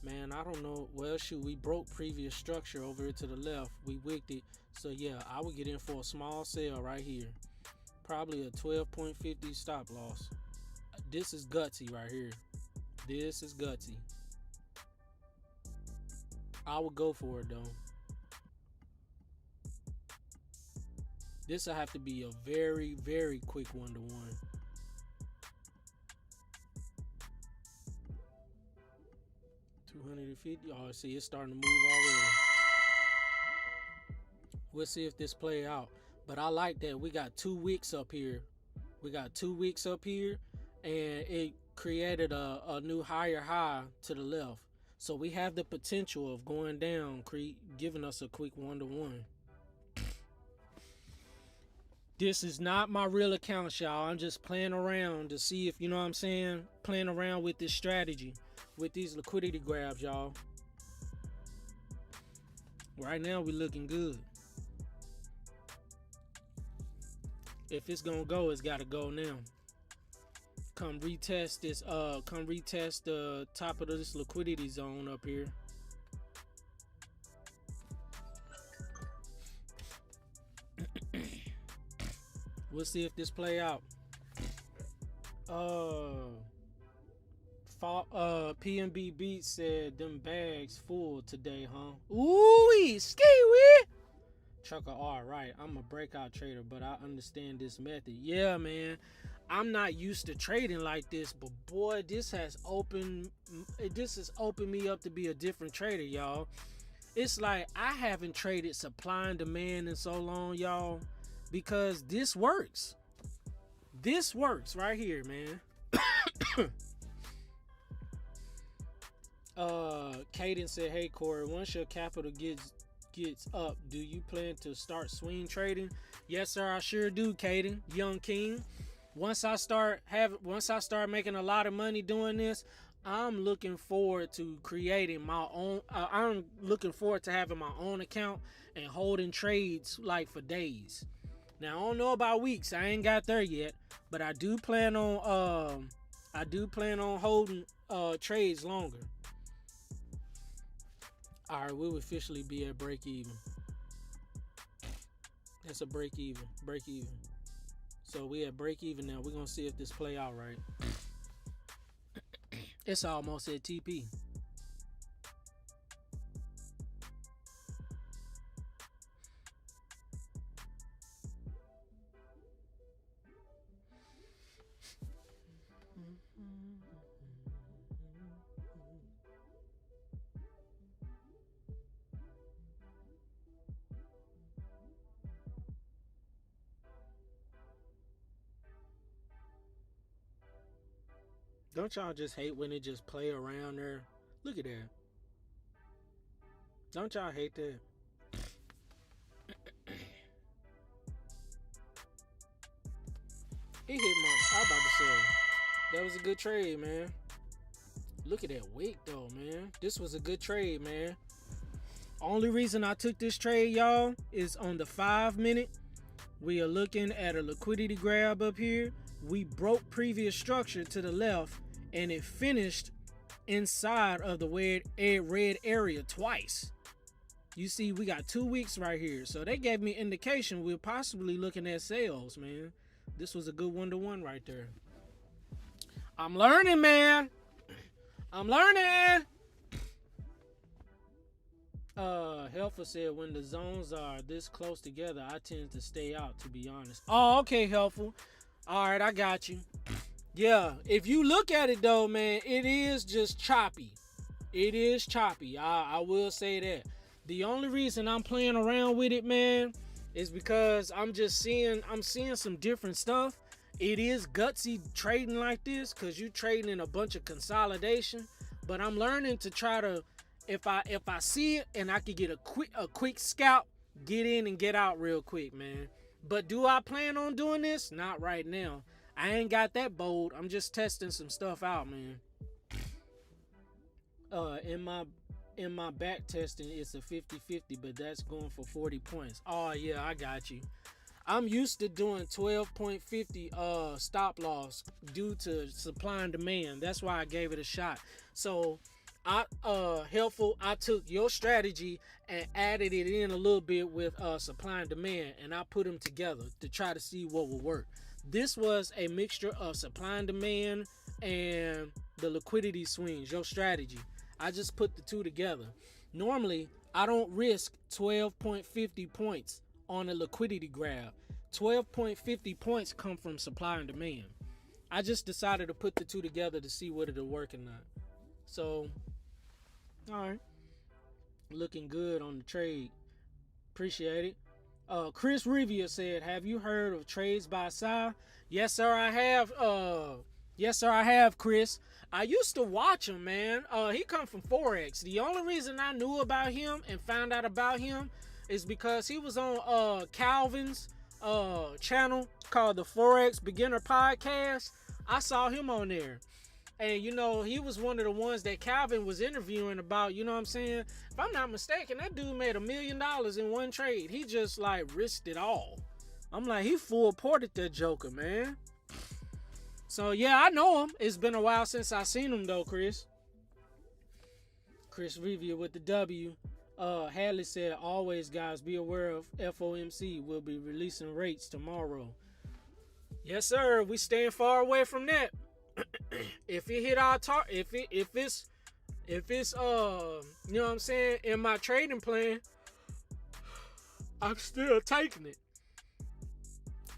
man. I don't know. Well, shoot, we broke previous structure over here to the left. We wicked it. So yeah, I would get in for a small sale right here. Probably a 12.50 stop loss. This is gutsy right here. This is gutsy. I would go for it though. This will have to be a very, very quick 1-to-1. $250. Oh, see, it's starting to move already. We'll see if this play out. But I like that we got 2 weeks up here. We got 2 weeks up here, and it created a new higher high to the left. So we have the potential of going down, giving us a quick 1-to-1. This is not my real account, y'all. I'm just playing around to see if, you know what I'm saying, playing around with this strategy, with these liquidity grabs, y'all. Right now, we looking good. If it's gonna go, it's gotta go now. Come retest this, come retest the top of this liquidity zone up here. We'll see if this play out. PNB Beat said them bags full today, huh? Ooh-wee, ski-wee. Trucker R, right. I'm a breakout trader, but I understand this method. Yeah, man. I'm not used to trading like this, but boy, this has opened me up to be a different trader, y'all. It's like I haven't traded supply and demand in so long, y'all, because this works. This works right here, man. Caden said, hey Corey, once your capital gets up, do you plan to start swing trading? Yes sir, I sure do, Caden, young king. Once I start making a lot of money doing this, I'm looking forward to creating my own. I'm looking forward to having my own account and holding trades like for days. Now I don't know about weeks. I ain't got there yet, but I do plan on holding trades longer. All right, we'll officially be at break even. That's a break even. So we at break even now. We're gonna see if this play out right. It's almost at TP. Don't y'all just hate when it just play around there? Look at that. Don't y'all hate that? It hit my, I was about to say, That was a good trade, man. Look at that wick though, man. This was a good trade, man. Only reason I took this trade, y'all, is on the 5 minute. We are looking at a liquidity grab up here. We broke previous structure to the left, and it finished inside of the red area twice. You see, we got 2 weeks right here. So they gave me indication we're possibly looking at sales, man. This was a good 1-to-1 right there. I'm learning, man. I'm learning. Helfer said when the zones are this close together, I tend to stay out, to be honest. Oh, okay, Helfer. All right, I got you. Yeah, if you look at it though, man, it is just choppy. It is choppy. I will say that. The only reason I'm playing around with it, man, is because I'm seeing some different stuff. It is gutsy trading like this because you trading in a bunch of consolidation. But I'm learning to try to, if I see it and I could get a quick scalp, get in and get out real quick, man. But do I plan on doing this? Not right now. I ain't got that bold. I'm just testing some stuff out, man. In my back testing, it's a 50-50, but that's going for 40 points. Oh yeah, I got you. I'm used to doing 12.50 stop loss due to supply and demand. That's why I gave it a shot. So I took your strategy and added it in a little bit with supply and demand, and I put them together to try to see what will work. This was a mixture of supply and demand and the liquidity swings, your strategy. I just put the two together. Normally, I don't risk 12.50 points on a liquidity grab. 12.50 points come from supply and demand. I just decided to put the two together to see whether it'll work or not. So, all right. Looking good on the trade. Appreciate it. Chris Rivia said, have you heard of trades by Sai? Yes, sir, I have. Yes, sir, I have, Chris. I used to watch him, man. He come from Forex. The only reason I knew about him and found out about him is because he was on Calvin's channel called the Forex Beginner Podcast. I saw him on there. And, you know, he was one of the ones that Calvin was interviewing about, you know what I'm saying? If I'm not mistaken, that dude made $1 million in one trade. He just, like, risked it all. I'm like, he full ported that joker, man. So, yeah, I know him. It's been a while since I seen him, though, Chris. Chris Review with the W. Hadley said, always, guys, be aware of FOMC. We'll be releasing rates tomorrow. Yes, sir. We staying far away from that. If it hit our target, if it's you know what I'm saying, in my trading plan, I'm still taking it.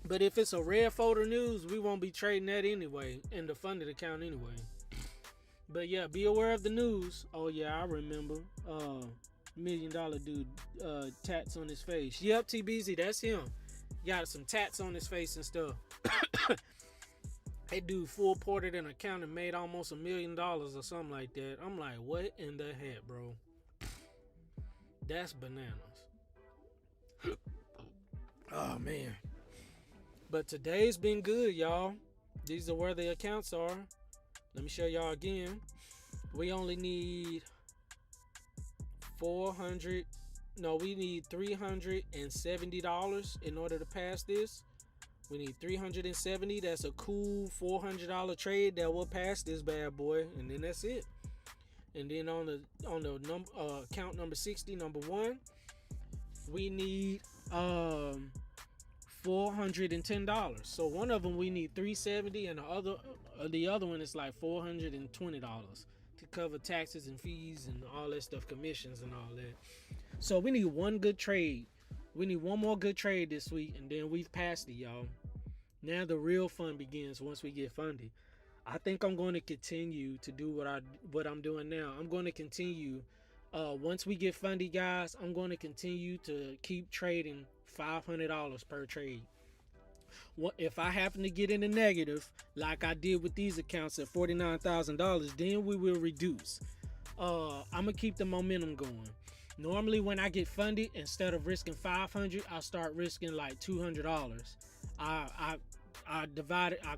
But if it's a red folder news, we won't be trading that anyway in the funded account anyway. But yeah, be aware of the news. Oh yeah, I remember. $1 million dude, tats on his face. Yep, TBZ, that's him. Got some tats on his face and stuff. That dude full ported an account and made almost $1 million or something like that. I'm like, what in the heck, bro? That's bananas. Oh, man. But today's been good, y'all. These are where the accounts are. Let me show y'all again. We only need we need $370 in order to pass this. We need $370. That's a cool $400 trade that will pass this bad boy, and then that's it. And then on the account number 60, number 1, we need $410. So one of them we need $370, and the other one is like $420 to cover taxes and fees and all that stuff, commissions and all that. So we need one good trade. We need one more good trade this week, and then we've passed it, y'all. Now the real fun begins once we get funded. I think I'm going to continue to do what I'm doing now. I'm going to continue. Once we get funded, guys, I'm going to continue to keep trading $500 per trade. If I happen to get in the negative, like I did with these accounts at $49,000, then we will reduce. I'm gonna keep the momentum going. Normally when I get funded, instead of risking $500, I start risking like $200. I I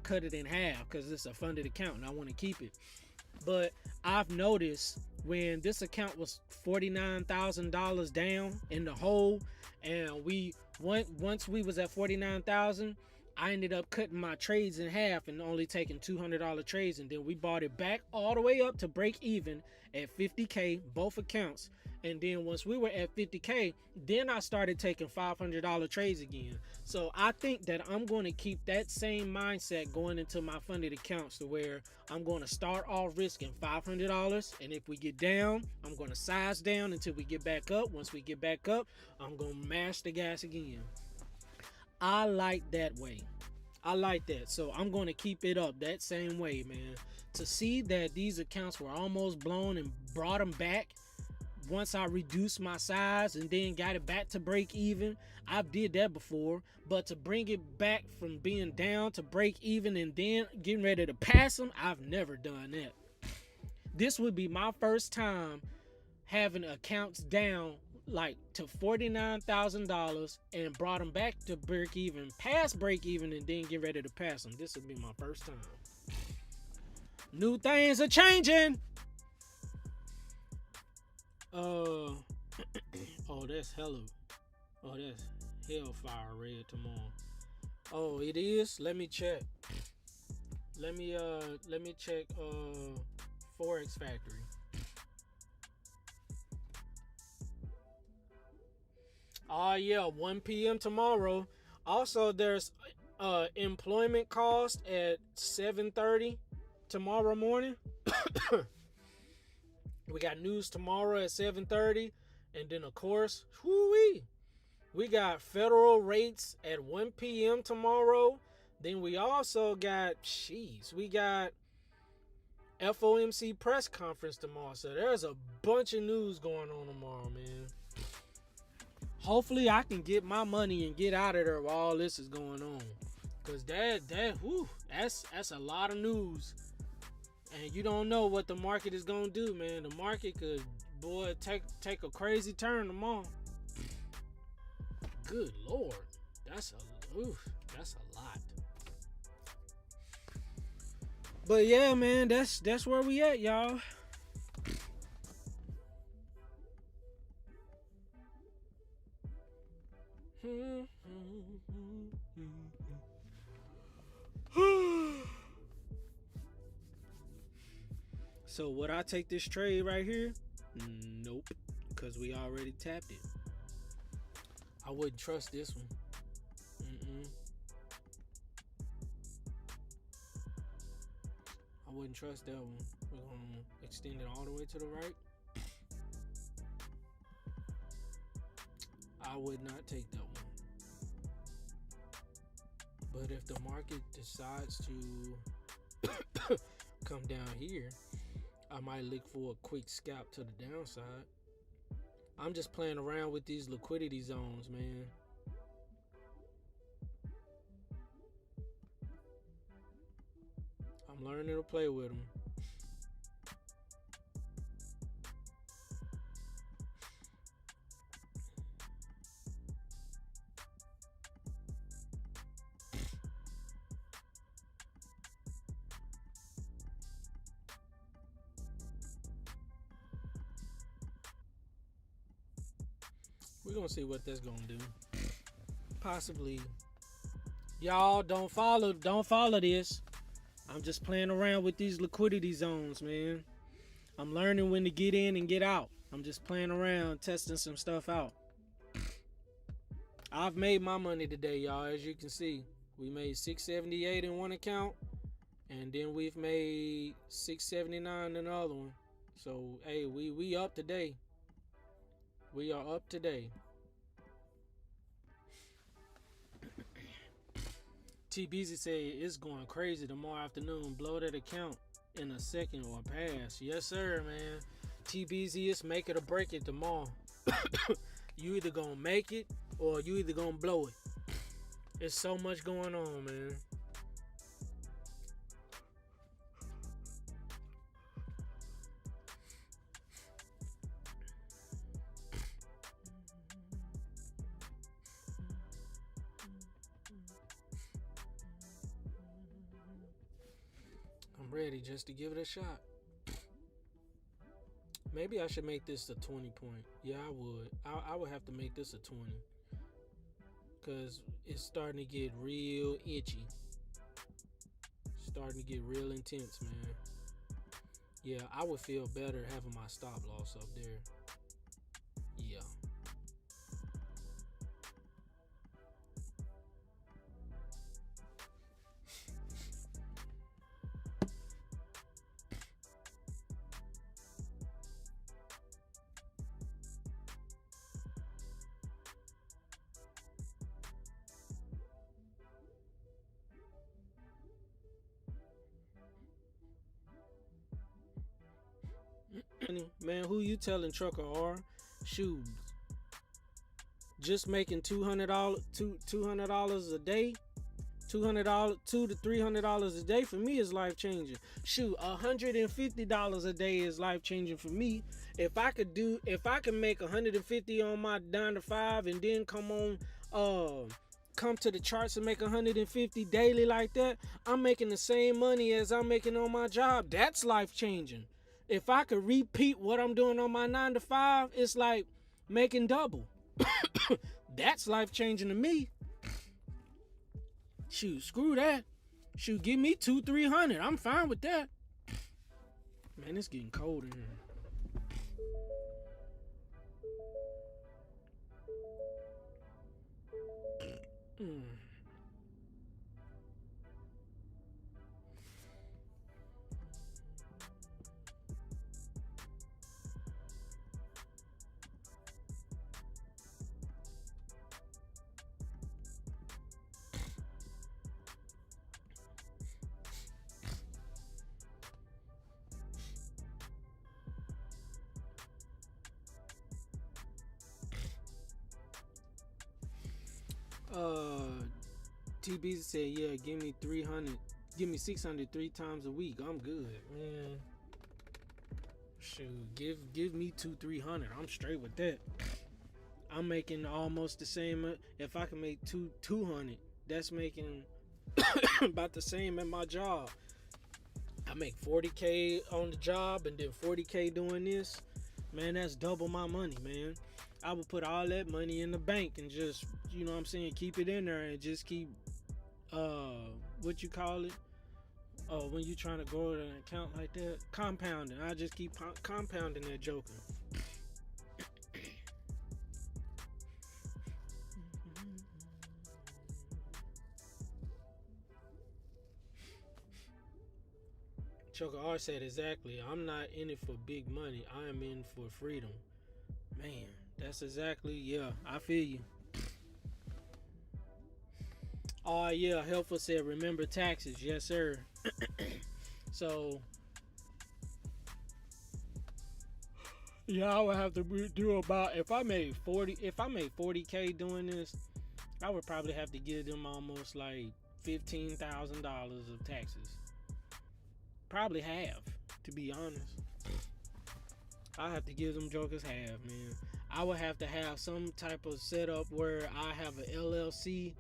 cut it in half because it's a funded account and I want to keep it. But I've noticed when this account was $49,000 down in the hole, and we went once we was at 49,000, I ended up cutting my trades in half and only taking $200 trades, and then we bought it back all the way up to break even at 50K, both accounts. And then once we were at 50K, then I started taking $500 trades again. So I think that I'm going to keep that same mindset going into my funded accounts, to where I'm going to start off risking $500, and if we get down, I'm going to size down until we get back up. Once we get back up, I'm going to mash the gas again. I like that way. I like that. So I'm going to keep it up that same way, man. To see that these accounts were almost blown and brought them back once I reduced my size and then got it back to break even. I've did that before, but to bring it back from being down to break even and then getting ready to pass them, I've never done that. This would be my first time having accounts down like to $49,000 and brought them back to break even, past break even, and then get ready to pass them. This would be my first time. New things are changing. Oh, that's hellfire red tomorrow. Oh, it is. Let me check. Let me check Forex Factory. Oh yeah, 1 p.m. tomorrow. Also, there's employment cost at 7:30 tomorrow morning. We got news tomorrow at 7:30, and then of course, we got federal rates at 1 p.m. tomorrow. Then we also got we got FOMC press conference tomorrow. So there's a bunch of news going on tomorrow, man. Hopefully I can get my money and get out of there while all this is going on, cause that's a lot of news. And you don't know what the market is gonna do, man. The market could, take a crazy turn tomorrow. Good Lord, that's a lot. But yeah, man, that's where we at, y'all. So would I take this trade right here? Nope, because we already tapped it. I wouldn't trust this one. I wouldn't trust that one. We're gonna extend it all the way to the right. I would not take that one. But if the market decides to come down here, I might look for a quick scalp to the downside. I'm just playing around with these liquidity zones, man. I'm learning to play with them. We're gonna see what that's gonna do. Possibly. Y'all don't follow this. I'm just playing around with these liquidity zones, man. I'm learning when to get in and get out. I'm just playing around, testing some stuff out. I've made my money today, y'all. As you can see, we made $678 in one account, and then we've made $679 in another one. So hey, we up today. We are up today. TBZ say it's going crazy tomorrow afternoon. Blow that account in a second or pass. Yes, sir, man. TBZ is make it or break it tomorrow. You either gonna make it or you either gonna blow it. There's so much going on, man. ready just to give it a shot. Maybe I should make this a 20 point. Yeah, I would. I would have to make this a 20. Because it's starting to get real itchy. Starting to get real intense, man. Yeah, I would feel better having my stop loss up there. Yeah. Man, who you telling trucker are? Shoot, just making $200 $200 a day, $200 $200 to $300 a day for me is life changing. Shoot, $150 a day is life changing for me. If I could make $150 on my 9 to 5 and then come to the charts and make $150 daily like that, I'm making the same money as I'm making on my job. That's life changing. If I could repeat what I'm doing on my 9 to 5, it's like making double. That's life changing to me. Shoot, screw that. Shoot, give me $200-$300. I'm fine with that. Man, it's getting cold in here. TB said, yeah, give me 600 3 times a week. I'm good, man. Shoot, give me $200-$300. I'm straight with that. I'm making almost the same. If I can make $200, that's making about the same at my job. I make $40K on the job and then $40K doing this. Man, that's double my money, man. I would put all that money in the bank and just, you know what I'm saying, keep it in there and just keep, what you call it? When you trying to grow an account like that, compounding. I just keep compounding that joker. Choker R said exactly. I'm not in it for big money. I am in for freedom. Man, that's exactly, yeah, I feel you. Oh, yeah, Helpful said, remember taxes. Yes, sir. So, yeah, I would have to do about, if I made 40K doing this, I would probably have to give them almost like $15,000 of taxes. Probably half, to be honest. I have to give them jokers half, man. I would have to have some type of setup where I have an LLC,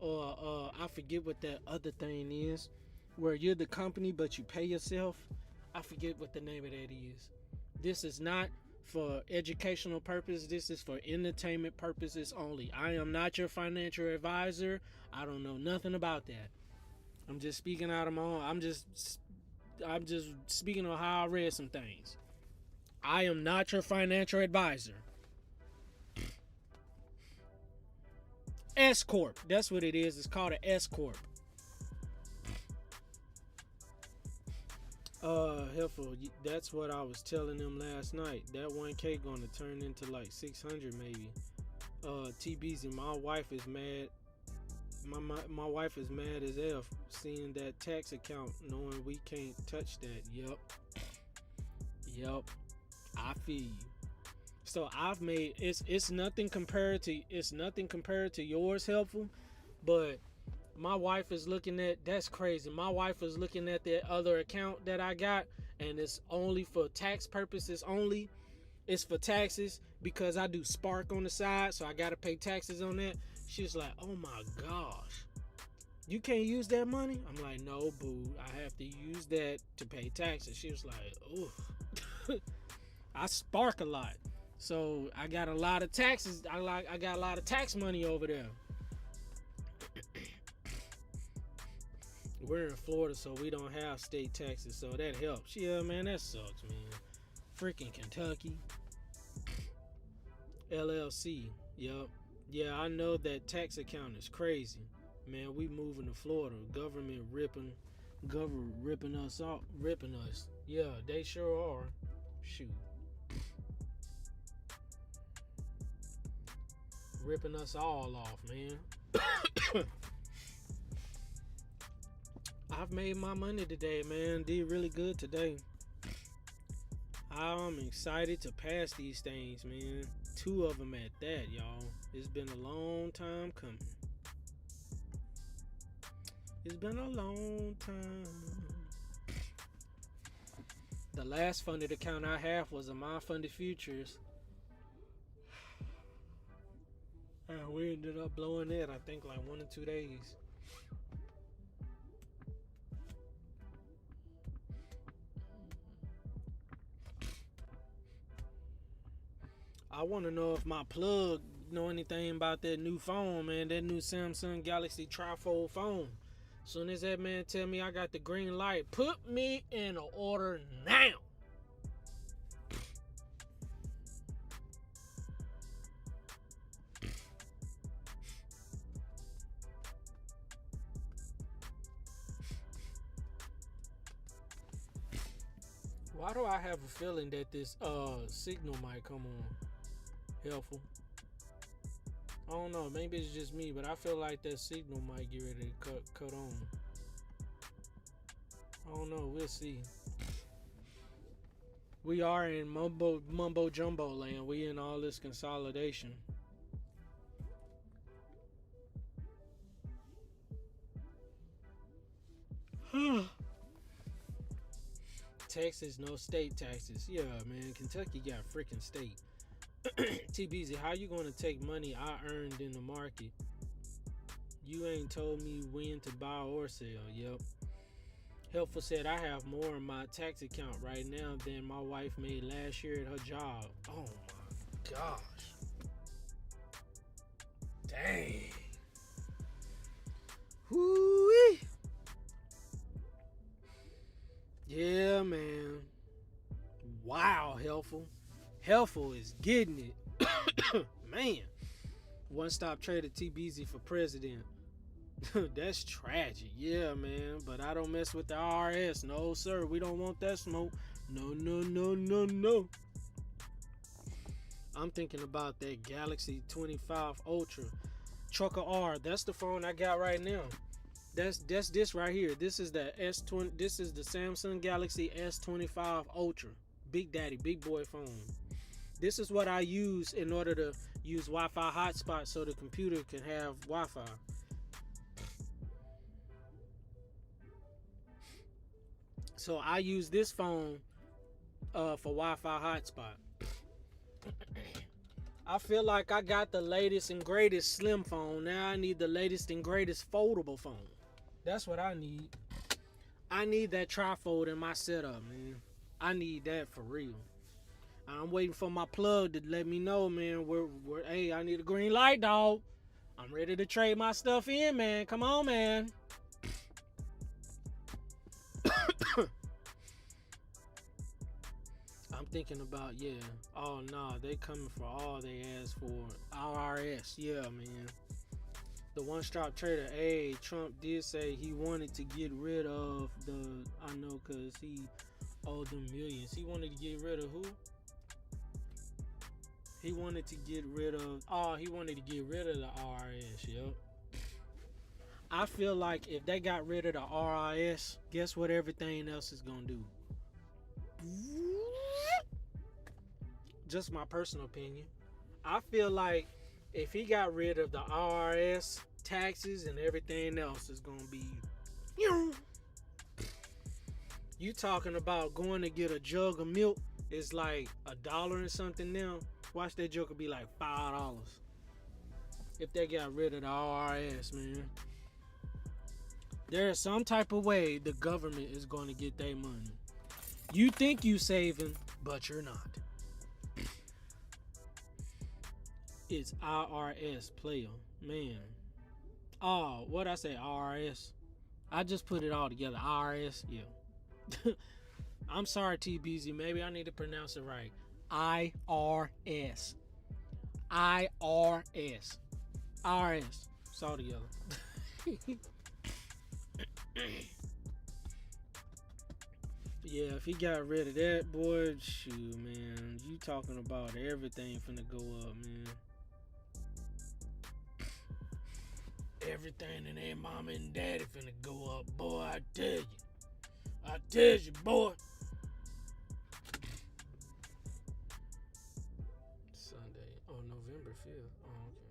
or I forget what that other thing is, where you're the company but you pay yourself. I forget what the name of that is. This is not for educational purpose. This is for entertainment purposes only. I am not your financial advisor. I don't know nothing about that. I'm just speaking out of my own. I'm just speaking on how I read some things. I am not your financial advisor. S Corp. That's what it is. It's called an S Corp. Helpful. That's what I was telling them last night. That 1K gonna turn into like 600 maybe. TBZ. My wife is mad. My wife is mad as F seeing that tax account, knowing we can't touch that. Yep. I feel you. So I've made it's nothing compared to yours, Helpful, but my wife is looking at, that's crazy. My wife is looking at that other account that I got, and it's only for tax purposes only. It's for taxes because I do Spark on the side, so I gotta pay taxes on that. She's like, oh my gosh, You can't use that money? I'm like, no, boo. I have to use that to pay taxes. She was like, ooh. I spark a lot. So I got a lot of taxes. I got a lot of tax money over there. We're in Florida, so we don't have state taxes, so that helps. Yeah, man, that sucks, man. Freaking Kentucky. LLC. Yup. Yeah, I know that tax account is crazy. Man, we moving to Florida. Government ripping us off, ripping us. Yeah, they sure are. Shoot. Ripping us all off, man. I've made my money today, man. Did really good today. I'm excited to pass these things, man. 2 of them at that, y'all. It's been a long time coming. It's been a long time. The last funded account I have was a My Funded Futures. And we ended up blowing it, I think, like 1 or 2 days. I want to know if my plug know anything about that new phone, man. That new Samsung Galaxy trifold phone. Soon as that man tell me I got the green light, put me in an order now. Why do I have a feeling that this signal might come on? Helpful. I don't know, maybe it's just me, but I feel like that signal might get ready to cut on. I don't know, we'll see. We are in mumbo jumbo land. We in all this consolidation. Texas, no state taxes. Yeah, man, Kentucky got freaking state. TBZ, how you gonna take money I earned in the market? You ain't told me when to buy or sell. Yep. Helpful said I have more in my tax account right now than my wife made last year at her job. Oh my gosh. Dang. Whoo-wee. Yeah, man. Wow, Helpful. Helpful is getting it. Man. One stop trader TBZ for president. That's tragic. Yeah, man. But I don't mess with the IRS. No, sir. We don't want that smoke. No, no, no, no, no. I'm thinking about that Galaxy 25 Ultra. Trucker R. That's the phone I got right now. That's this right here. This is the S20. This is the Samsung Galaxy S25 Ultra. Big daddy, big boy phone. This is what I use in order to use Wi-Fi hotspot so the computer can have Wi-Fi. So I use this phone for Wi-Fi hotspot. I feel like I got the latest and greatest slim phone. Now I need the latest and greatest foldable phone. That's what I need. I need that trifold in my setup, man. I need that for real. I'm waiting for my plug to let me know, man. Hey, I need a green light, dog. I'm ready to trade my stuff in, man. Come on, man. I'm thinking about, yeah. Oh, nah, they coming for all they ask for. IRS, yeah, man. The one-stop trader, hey, Trump did say he wanted to get rid of I know, because he owed them millions. He wanted to get rid of who? He wanted to get rid of the IRS, yep. I feel like if they got rid of the IRS, guess what everything else is gonna do? Just my personal opinion. I feel like if he got rid of the IRS, taxes and everything else is gonna be, you talking about going to get a jug of milk is like $1 and something now. Watch that joker be like $5 if they got rid of the IRS, man. There's some type of way the government is going to get their money. You think you saving, but you're not. It's IRS player, man. Oh, what I say, IRS? I just put it all together. IRS, yeah. I'm sorry, TBZ. Maybe I need to pronounce it right. IRS. IRS. IRS. It's all together. Yeah, if he got rid of that, boy, shoot, man. You talking about everything finna go up, man. Everything and their mama and daddy finna go up, boy. I tell you. I tell you, boy. Sunday. Oh, November 5th. Oh, okay.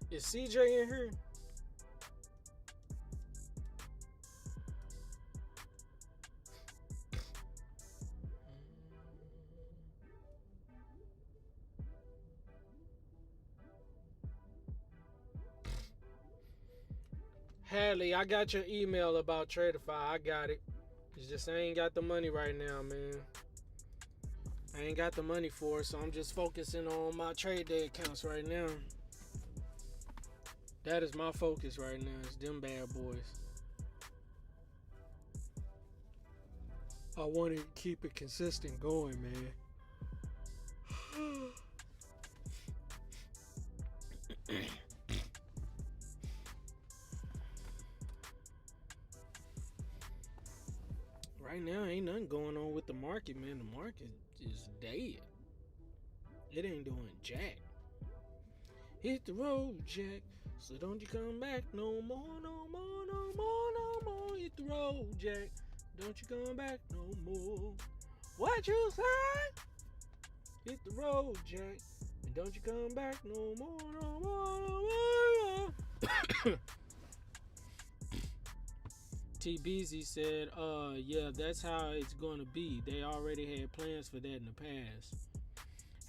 Is CJ in here? Hadley, I got your email about Tradeify. I got it. It's just I ain't got the money right now, man. I ain't got the money for it, so I'm just focusing on my TradeDay accounts right now. That is my focus right now. It's them bad boys. I want to keep it consistent going, man. Right now, ain't nothing going on with the market, man. The market is dead. It ain't doing jack. Hit the road, Jack. So don't you come back no more, no more, no more, no more. Hit the road, Jack. Don't you come back no more. What you say? Hit the road, Jack. And don't you come back no more, no more, no more. TBZ said, yeah, that's how it's going to be. They already had plans for that in the past.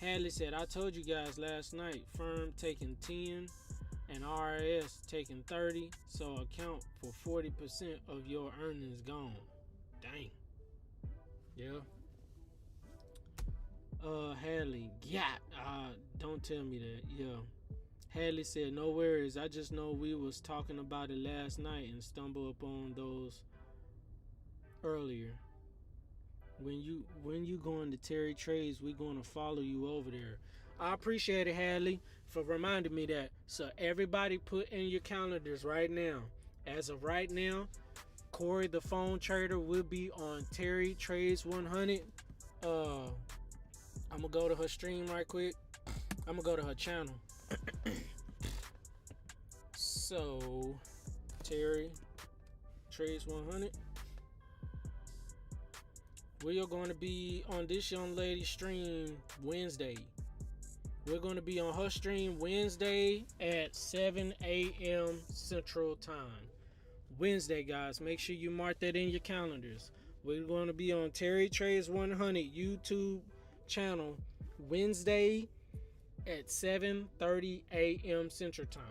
Hadley said, I told you guys last night, firm taking 10 and RS taking 30, so account for 40% of your earnings gone. Dang. Yeah. Hadley, yeah, don't tell me that. Yeah. Hadley said, no worries. I just know we was talking about it last night and stumbled upon those earlier. When you going to Terry Trades, we going to follow you over there. I appreciate it, Hadley, for reminding me that. So everybody put in your calendars right now. As of right now, Corey the phone trader will be on Terry Trades 100. I'm gonna go to her stream right quick. I'm gonna go to her channel. So Terry Trades 100. We are going to be on this young lady's stream Wednesday. We're going to be on her stream Wednesday at 7 a.m. Central Time. Wednesday, guys. Make sure you mark that in your calendars. We're going to be on Terry Trades 100 YouTube channel Wednesday at 7:30 a.m. Central Time.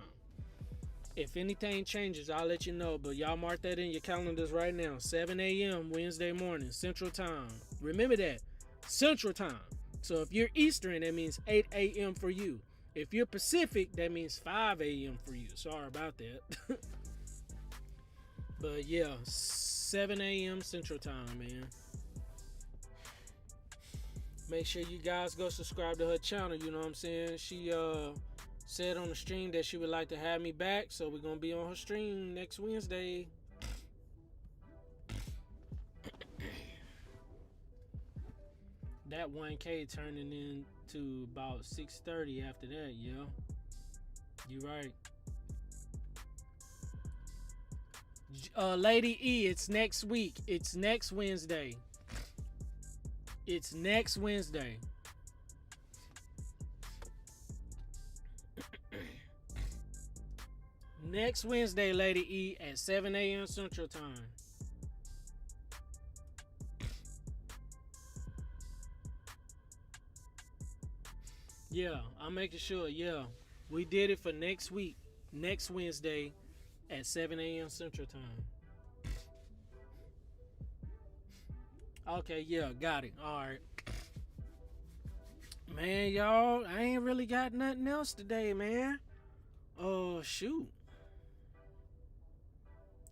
If anything changes, I'll let you know. But y'all mark that in your calendars right now. 7 a.m. Wednesday morning, Central Time. Remember that. Central Time. So if you're Eastern, that means 8 a.m. for you. If you're Pacific, that means 5 a.m. for you. Sorry about that. But yeah, 7 a.m. Central Time, man. Make sure you guys go subscribe to her channel. You know what I'm saying? said on the stream that she would like to have me back, so we're gonna be on her stream next Wednesday. That 1K turning into about 6:30 after that, yeah. You right. Lady E, it's next week. It's next Wednesday. It's next Wednesday. Next Wednesday, Lady E, at 7 a.m. Central Time. Yeah, I'm making sure. Yeah, we did it for next week. Next Wednesday at 7 a.m. Central Time. Okay, yeah, got it. All right. Man, y'all, I ain't really got nothing else today, man. Oh, shoot.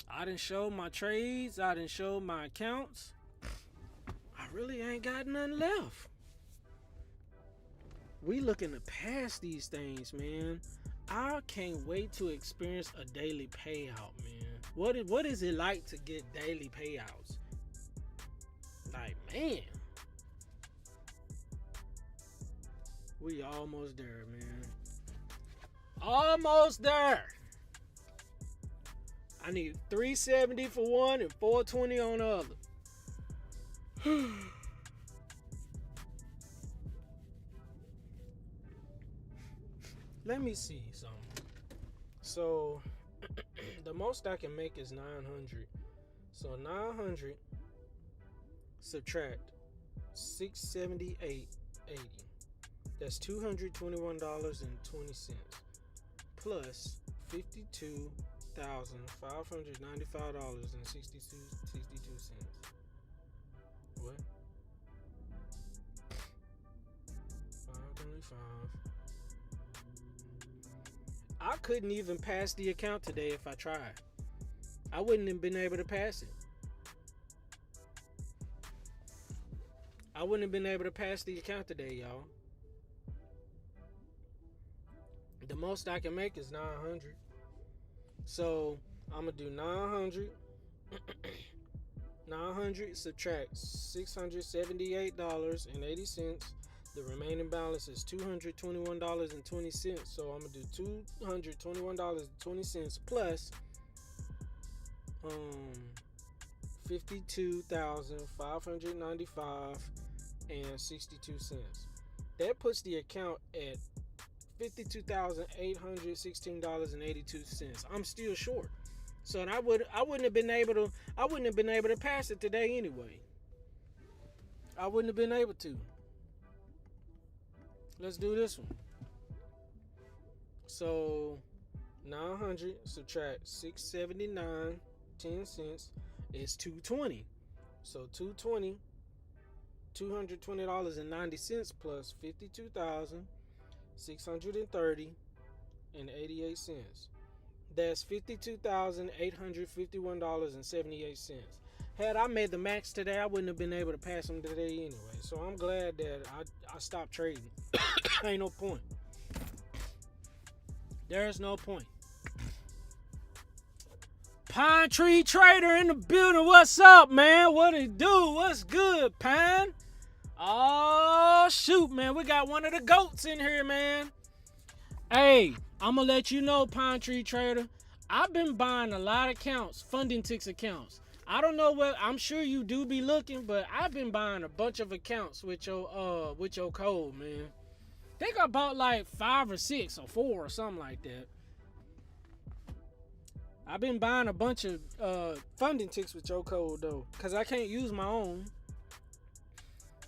I done showed my trades. I done showed my accounts. I really ain't got nothing left. We looking to pass these things, man. I can't wait to experience a daily payout, man. What is it like to get daily payouts? Like, man. We almost there, man. Almost there. I need 370 for one and 420 on the other. Let me see something. So, the most I can make is 900. So 900 subtract 678.80. That's $221.20 plus $52,595.62. What? 525. I couldn't even pass the account today if I tried. I wouldn't have been able to pass it. I wouldn't have been able to pass the account today, y'all. The most I can make is 900. So I'm gonna do 900. 900 subtract $678.80. The remaining balance is $221.20. So I'm gonna do $221.20 plus $52,595.62. That puts the account at $52,816.82. I'm still short. So I wouldn't have been able to pass it today anyway. I wouldn't have been able to. Let's do this one. So 900 subtract 679 10 cents is 220. So $220.90 plus 52,630.88. That's $52,851.78. Had I made the max today, I wouldn't have been able to pass them today anyway. So I'm glad that I stopped trading. Ain't no point. There's no point. Pine Tree Trader in the building. What's up, man? What it do? What's good, Pine? Oh, shoot, man. We got one of the goats in here, man. Hey, I'm going to let you know, Pine Tree Trader. I've been buying a lot of accounts, funding ticks accounts. I don't know what, I'm sure you do be looking, but I've been buying a bunch of accounts with your code, man. I think I bought like 5 or 6 or 4 or something like that. I've been buying a bunch of funding ticks with your code though, cause I can't use my own.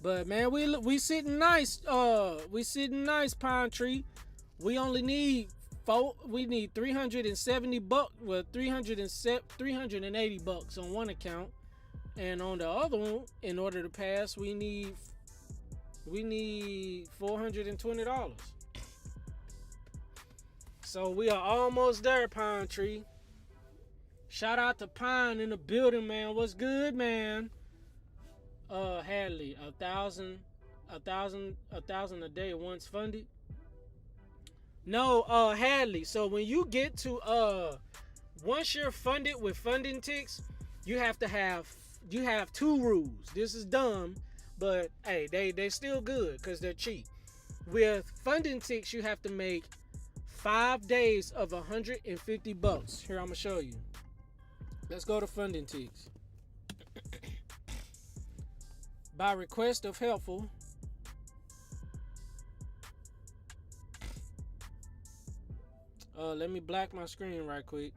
But man, we sitting nice. We sitting nice, Pine Tree. We only need 370 bucks. Well, 380 bucks on one account, and on the other one, in order to pass, we need $420. So we are almost there, Pine Tree. Shout out to Pine in the building, man. What's good, man? Hadley, 1,000 a day once funded. No, Hadley. So when you get to once you're funded with funding ticks, you have two rules. This is dumb, but hey, they still good because they're cheap. With funding ticks, you have to make 5 days of $150. Here, I'm gonna show you. Let's go to funding ticks. By request of helpful. Let me black my screen right quick.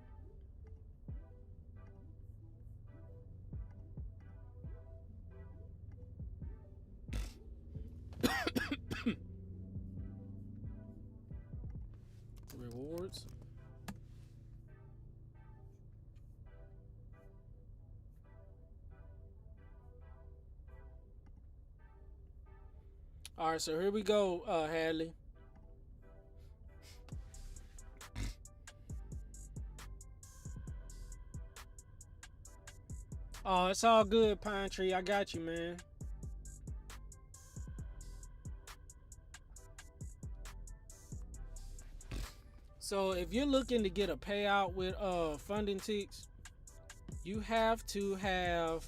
Rewards. All right, so here we go, Hadley. Oh, it's all good, Pine Tree. I got you, man. So if you're looking to get a payout with funding ticks, you have to have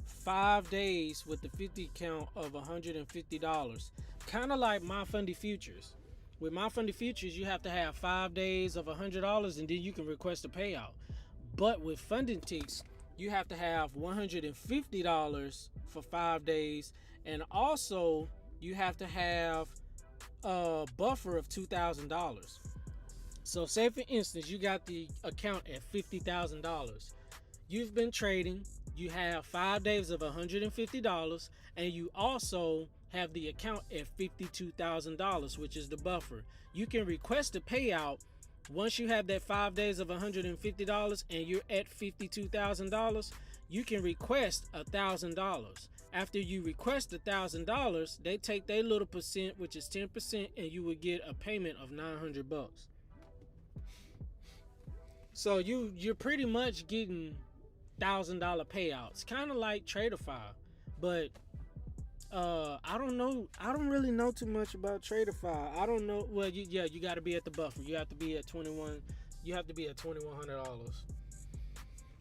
5 days with the 50 count of $150. Kind of like my Fundy Futures. With my Fundy Futures, you have to have 5 days of $100 and then you can request a payout. But with funding ticks, you have to have $150 for 5 days, and also you have to have a buffer of $2,000. So say for instance, you got the account at $50,000. You've been trading, you have 5 days of $150, and you also have the account at $52,000, which is the buffer. You can request a payout once you have that 5 days of $150 and you're at $52,000. You can request $1,000. After you request $1,000, they take their little percent, which is 10%, and you would get a payment of $900. So you're pretty much getting $1,000 payouts, kind of like Tradeify. But I don't know. I don't really know too much about Tradeify. I don't know. Well, you got to be at the buffer. You have to be at 21. You have to be at $2,100.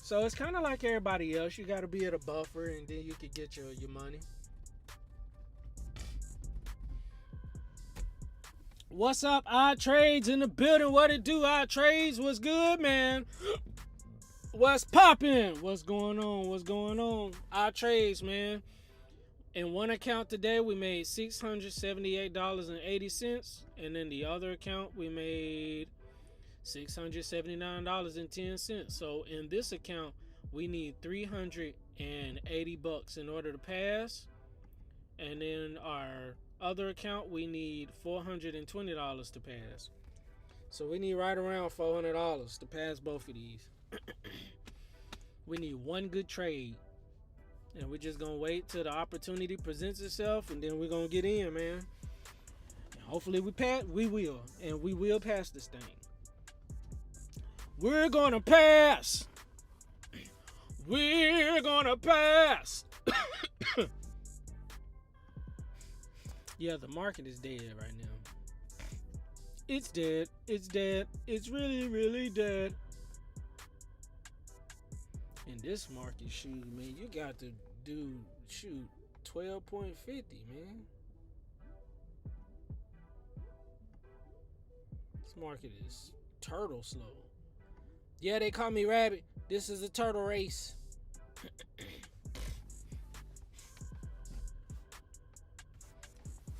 So it's kind of like everybody else. You got to be at a buffer, and then you could get your money. What's up, Odd Trades in the building? What it do, Odd Trades? What's good, man? What's poppin'? What's going on? What's going on? Odd Trades, man. In one account today, we made $678.80, and in the other account, we made $679.10. So in this account, we need $380 in order to pass, and in our other account, we need $420 to pass. So we need right around $400 to pass both of these. We need one good trade. And we're just gonna wait till the opportunity presents itself, and then we're gonna get in, man. And hopefully we pass. We will, and we will pass this thing. We're gonna pass. We're gonna pass. Yeah, the market is dead right now. It's dead. It's dead. It's really, really dead. In this market, shoot, man, you got to do 12.50, man. This market is turtle slow. Yeah, they call me Rabbit. This is a turtle race.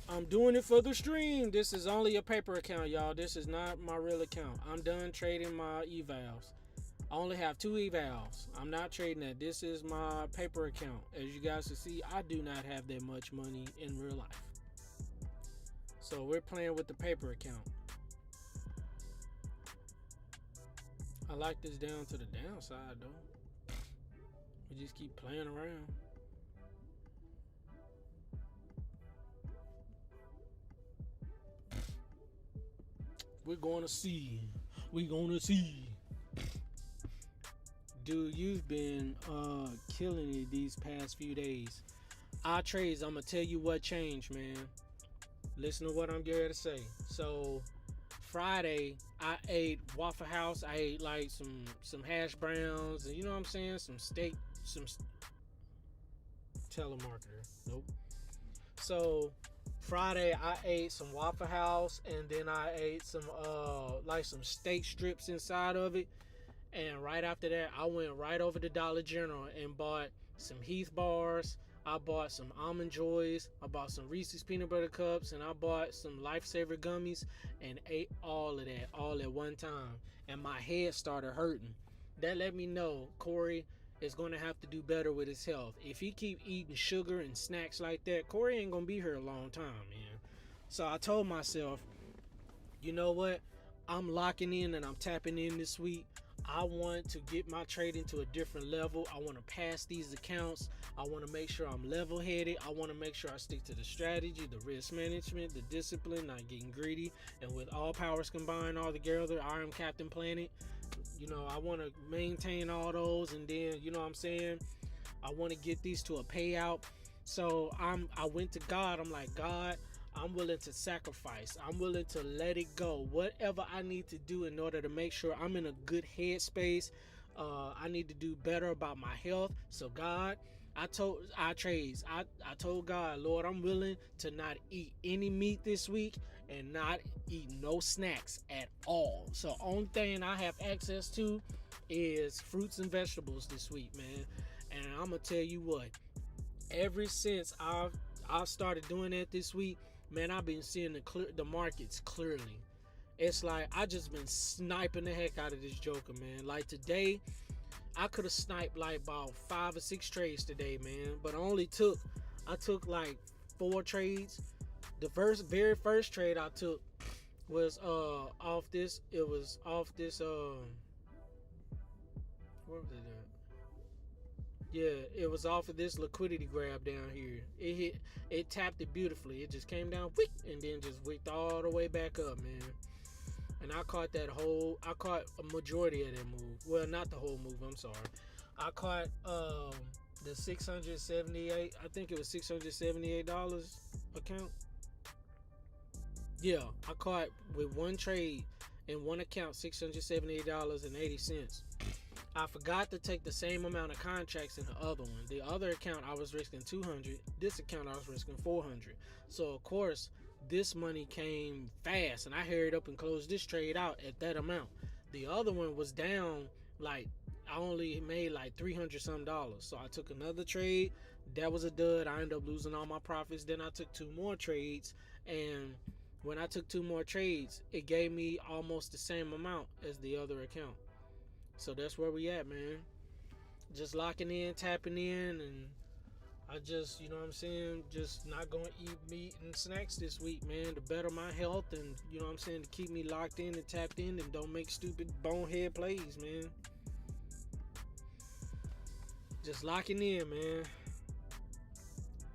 I'm doing it for the stream. This is only a paper account, y'all. This is not my real account. I'm done trading my evals. I only have 2 evals. I'm not trading that. This is my paper account. As you guys can see, I do not have that much money in real life. So we're playing with the paper account. I like this down to the downside though. We just keep playing around. We're gonna see. We're gonna see. Dude, you've been killing it these past few days. Our trades, I'm gonna tell you what changed, man. Listen to what I'm getting to say. So Friday, I ate Waffle House. I ate like some hash browns, and you know what I'm saying, some steak, some telemarketer. Nope. So Friday, I ate some Waffle House, and then I ate some like some steak strips inside of it. And right after that, I went right over to Dollar General and bought some Heath bars. I bought some Almond Joys. I bought some Reese's Peanut Butter Cups. And I bought some Lifesaver gummies and ate all of that all at one time. And my head started hurting. That let me know Corey is going to have to do better with his health. If he keep eating sugar and snacks like that, Corey ain't going to be here a long time, man. So I told myself, you know what? I'm locking in and I'm tapping in this week. I want to get my trading to a different level. I want to pass these accounts. I want to make sure I'm level-headed. I want to make sure I stick to the strategy, the risk management, the discipline, not getting greedy. And with all powers combined all together, I am Captain Planet. You know, I want to maintain all those, and then, you know what I'm saying, I want to get these to a payout. So I went to God. I'm like, God, I'm willing to sacrifice. I'm willing to let it go. Whatever I need to do in order to make sure I'm in a good headspace. I need to do better about my health. So God, I told God, Lord, I'm willing to not eat any meat this week and not eat no snacks at all. So only thing I have access to is fruits and vegetables this week, man. And I'm gonna tell you what, ever since I've started doing that this week, man, I've been seeing the markets clearly. It's like I just been sniping the heck out of this joker, man. Like today, I could have sniped like about 5 or 6 trades today, man. But I took like 4 trades. The very first trade I took was off this. It was off this where was it at? Yeah, it was off of this liquidity grab down here. It tapped it beautifully. It just came down, whoop, and then just wicked all the way back up, man. And I caught a majority of that move. Well, not the whole move, I'm sorry. I caught the 678, I think it was $678 account. Yeah, I caught with one trade in one account $678.80. I forgot to take the same amount of contracts in the other one. The other account I was risking $200. This account I was risking $400. So of course this money came fast, and I hurried up and closed this trade out at that amount. The other one was down, like I only made like $300 some. So I took another trade. That was a dud. I ended up losing all my profits. Then I took 2 more trades, and when I took 2 more trades, it gave me almost the same amount as the other account. So that's where we at, man. Just locking in, tapping in, and I just, you know what I'm saying, just not going to eat meat and snacks this week, man, to better my health, and, you know what I'm saying, to keep me locked in and tapped in and don't make stupid bonehead plays, man. Just locking in, man.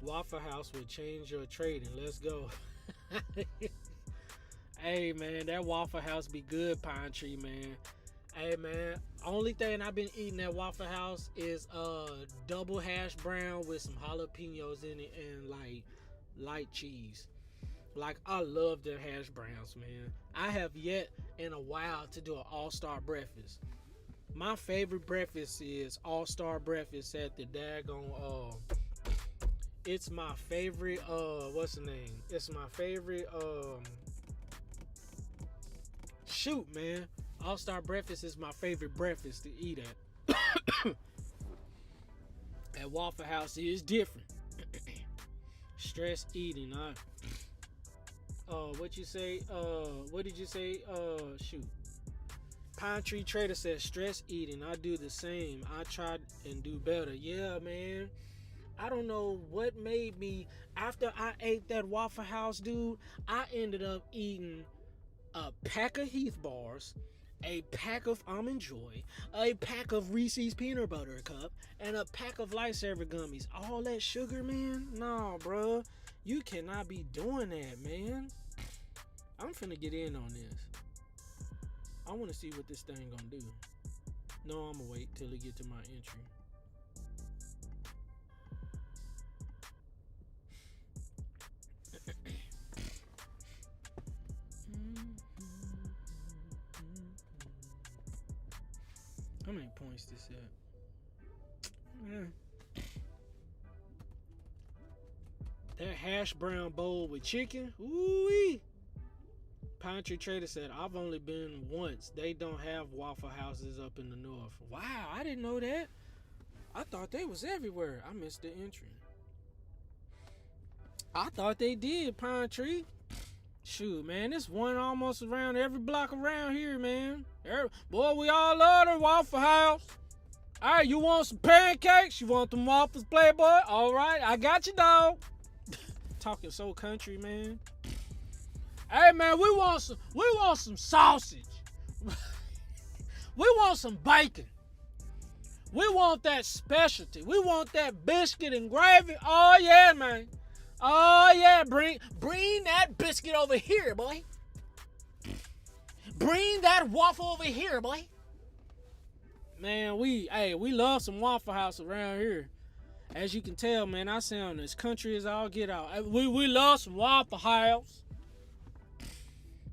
Waffle House will change your trading. Let's go. Hey, man, that Waffle House be good, Pine Tree, man. Hey, man, only thing I've been eating at Waffle House is double hash brown with some jalapenos in it and like light cheese. Like, I love their hash browns, man. I have yet in a while to do an all-star breakfast. My favorite breakfast is all-star breakfast at the daggone it's my favorite what's the name? It's my favorite shoot, man. All-Star breakfast is my favorite breakfast to eat at. At Waffle House is different. Stress eating, huh? What you say? What did you say? Shoot. Pine Tree Trader says stress eating. I do the same. I try and do better. Yeah, man. I don't know what made me, after I ate that Waffle House, dude, I ended up eating a pack of Heath bars, a pack of Almond Joy, a pack of Reese's Peanut Butter Cup, and a pack of Lifesaver gummies. All that sugar, man? No, bruh. You cannot be doing that, man. I'm finna get in on this. I want to see what this thing gonna do. No, I'm gonna wait till it get to my entry. How many points this at? That hash brown bowl with chicken. Ooh-wee. Pine Tree Trader said, I've only been once. They don't have Waffle Houses up in the north. Wow, I didn't know that. I thought they was everywhere. I missed the entry. I thought they did, Pine Tree. Shoot, man, this one almost around every block around here, man. Boy, we all love the Waffle House. All right, you want some pancakes? You want them waffles, Playboy? All right, I got you, dog. Talking so country, man. Hey, man, we want some sausage. We want some bacon. We want that specialty. We want that biscuit and gravy. Oh yeah, man. Oh yeah, bring that biscuit over here, boy. Bring that waffle over here, boy. Man, we love some Waffle House around here. As you can tell, man, I sound as country as I'll get out. We love some Waffle House.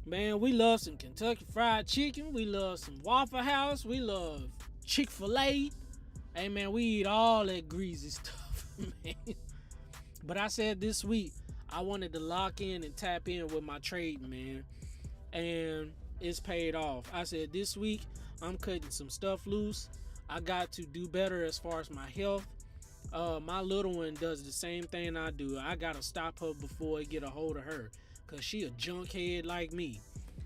Man, we love some Kentucky Fried Chicken. We love some Waffle House. We love Chick-fil-A. Hey, man, we eat all that greasy stuff, man. But I said this week, I wanted to lock in and tap in with my trade, man. And it's paid off. I said this week, I'm cutting some stuff loose. I got to do better as far as my health. My little one does the same thing I do. I got to stop her before I get a hold of her. Because she a junkhead like me.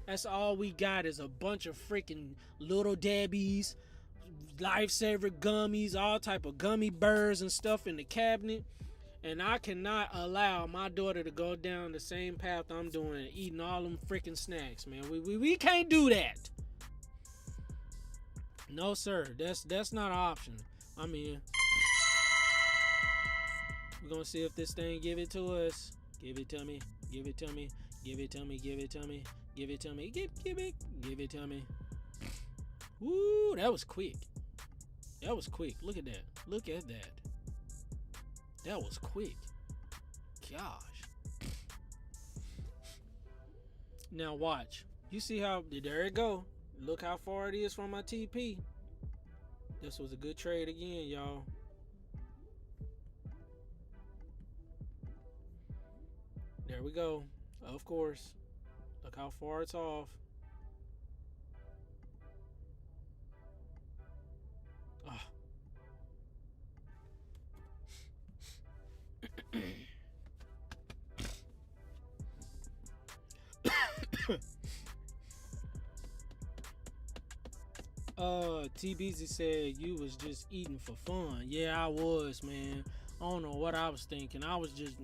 That's all we got is a bunch of freaking Little Debbie's, Lifesaver gummies, all type of gummy bears and stuff in the cabinet. And I cannot allow my daughter to go down the same path I'm doing, eating all them freaking snacks, man. We can't do that. No, sir. That's not an option. I mean, we're going to see if this thing give it to us. Give it to me. Give it to me. Give it to me. Give it to me. Give it to me. Give it to me. Woo, that was quick. That was quick. Look at that. Look at that. That was quick. Gosh. Now watch. You see how, there it go. Look how far it is from my TP. This was a good trade again, y'all. There we go. Of course. Look how far it's off. TBZ said you was just eating for fun. Yeah, I was, man. I don't know what I was thinking. I was just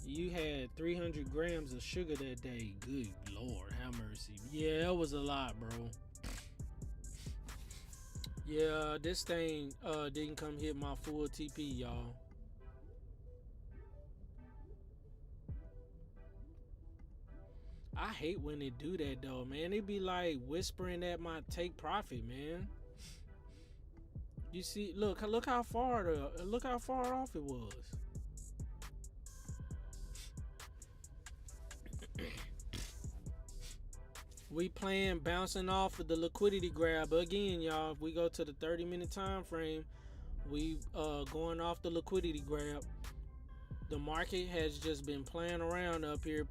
You had 300 grams of sugar that day. Good Lord, have mercy. Yeah, it was a lot, bro. Yeah, this thing didn't come hit my full TP, y'all. I hate when they do that though, man. They be like whispering at my take profit, man. You see, look how far off it was. We playing bouncing off of the liquidity grab again, y'all. If we go to the 30-minute time frame, we going off the liquidity grab. The market has just been playing around up here,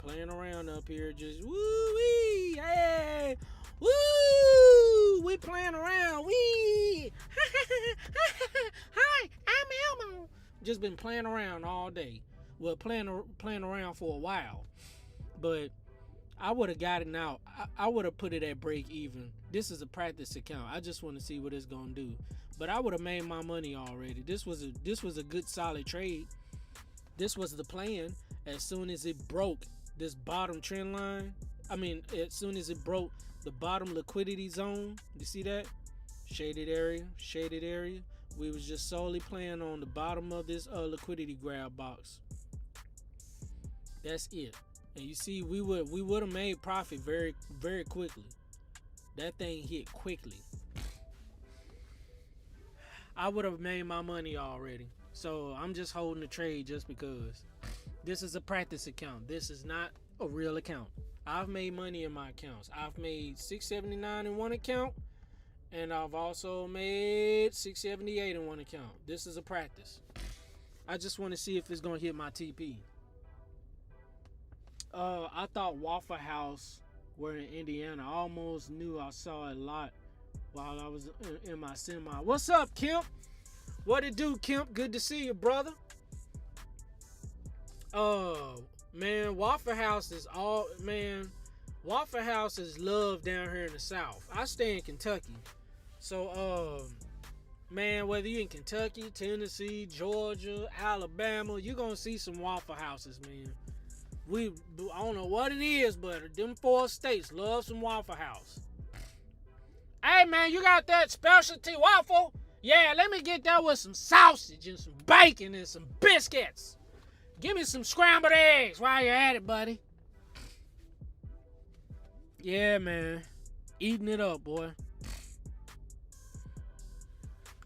just woo-wee, hey, woo, we playing around, wee, hi, I'm Elmo. Just been playing around all day. Well, playing around for a while, but I would have gotten out. I would have put it at break even. This is a practice account. I just want to see what it's gonna do. But I would have made my money already. This was a good solid trade. This was the plan. As soon as it broke this bottom trend line, as soon as it broke the bottom liquidity zone, you see that? Shaded area. We was just solely playing on the bottom of this liquidity grab box. That's it. And you see, we would have made profit very, very quickly. That thing hit quickly. I would have made my money already. So I'm just holding the trade just because. This is a practice account. This is not a real account. I've made money in my accounts. I've made $679 in one account, and I've also made $678 in one account. This is a practice. I just want to see if it's gonna hit my TP. I thought Waffle House were in Indiana. I almost knew I saw it a lot while I was in my semi. What's up, Kemp? What it do, Kemp? Good to see you, brother. Man, Waffle House is Waffle House is loved down here in the South. I stay in Kentucky. So, man, whether you're in Kentucky, Tennessee, Georgia, Alabama, you're going to see some Waffle Houses, man. I don't know what it is, but them 4 states love some Waffle House. Hey, man, you got that specialty waffle? Yeah, let me get that with some sausage and some bacon and some biscuits. Give me some scrambled eggs while you're at it, buddy. Yeah, man. Eating it up, boy.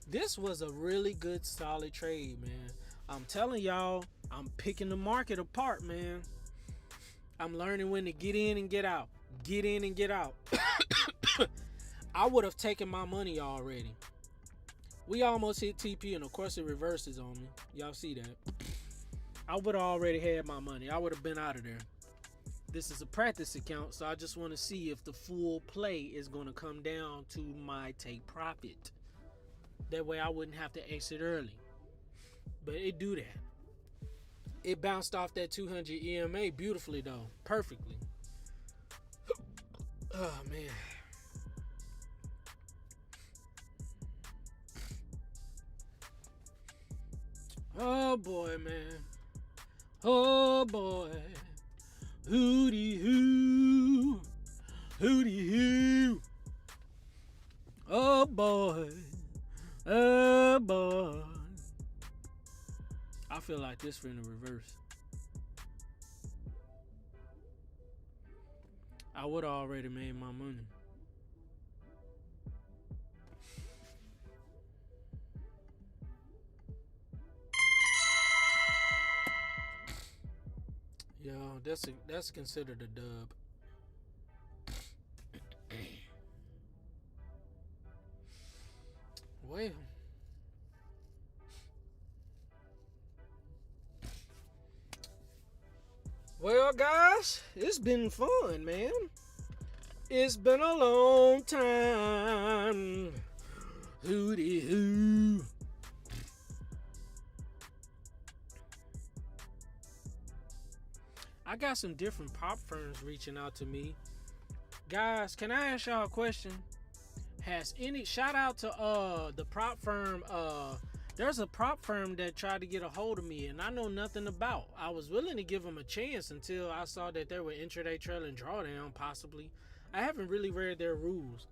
This was a really good, solid trade, man. I'm telling y'all, I'm picking the market apart, man. I'm learning when to get in and get out. Get in and get out. I would have taken my money already. We almost hit TP, and of course it reverses on me. Y'all see that? I would have already had my money. I would have been out of there. This is a practice account, so I just want to see if the full play is going to come down to my take profit. That way I wouldn't have to exit early. But it do that. It bounced off that 200 EMA beautifully, though. Perfectly. Oh, man. Oh, boy, man. Oh, boy. Hootie hoo. Hootie hoo. Oh, boy. Oh, boy. I feel like this finna reverse. I would have already made my money. Yo, that's considered a dub. Well, guys, it's been fun, man. It's been a long time. Hootie hoo. I got some different prop firms reaching out to me. Guys, can I ask y'all a question? Shout out to the prop firm, there's a prop firm that tried to get a hold of me and I know nothing about. I was willing to give them a chance until I saw that they were intraday trailing drawdown, possibly. I haven't really read their rules.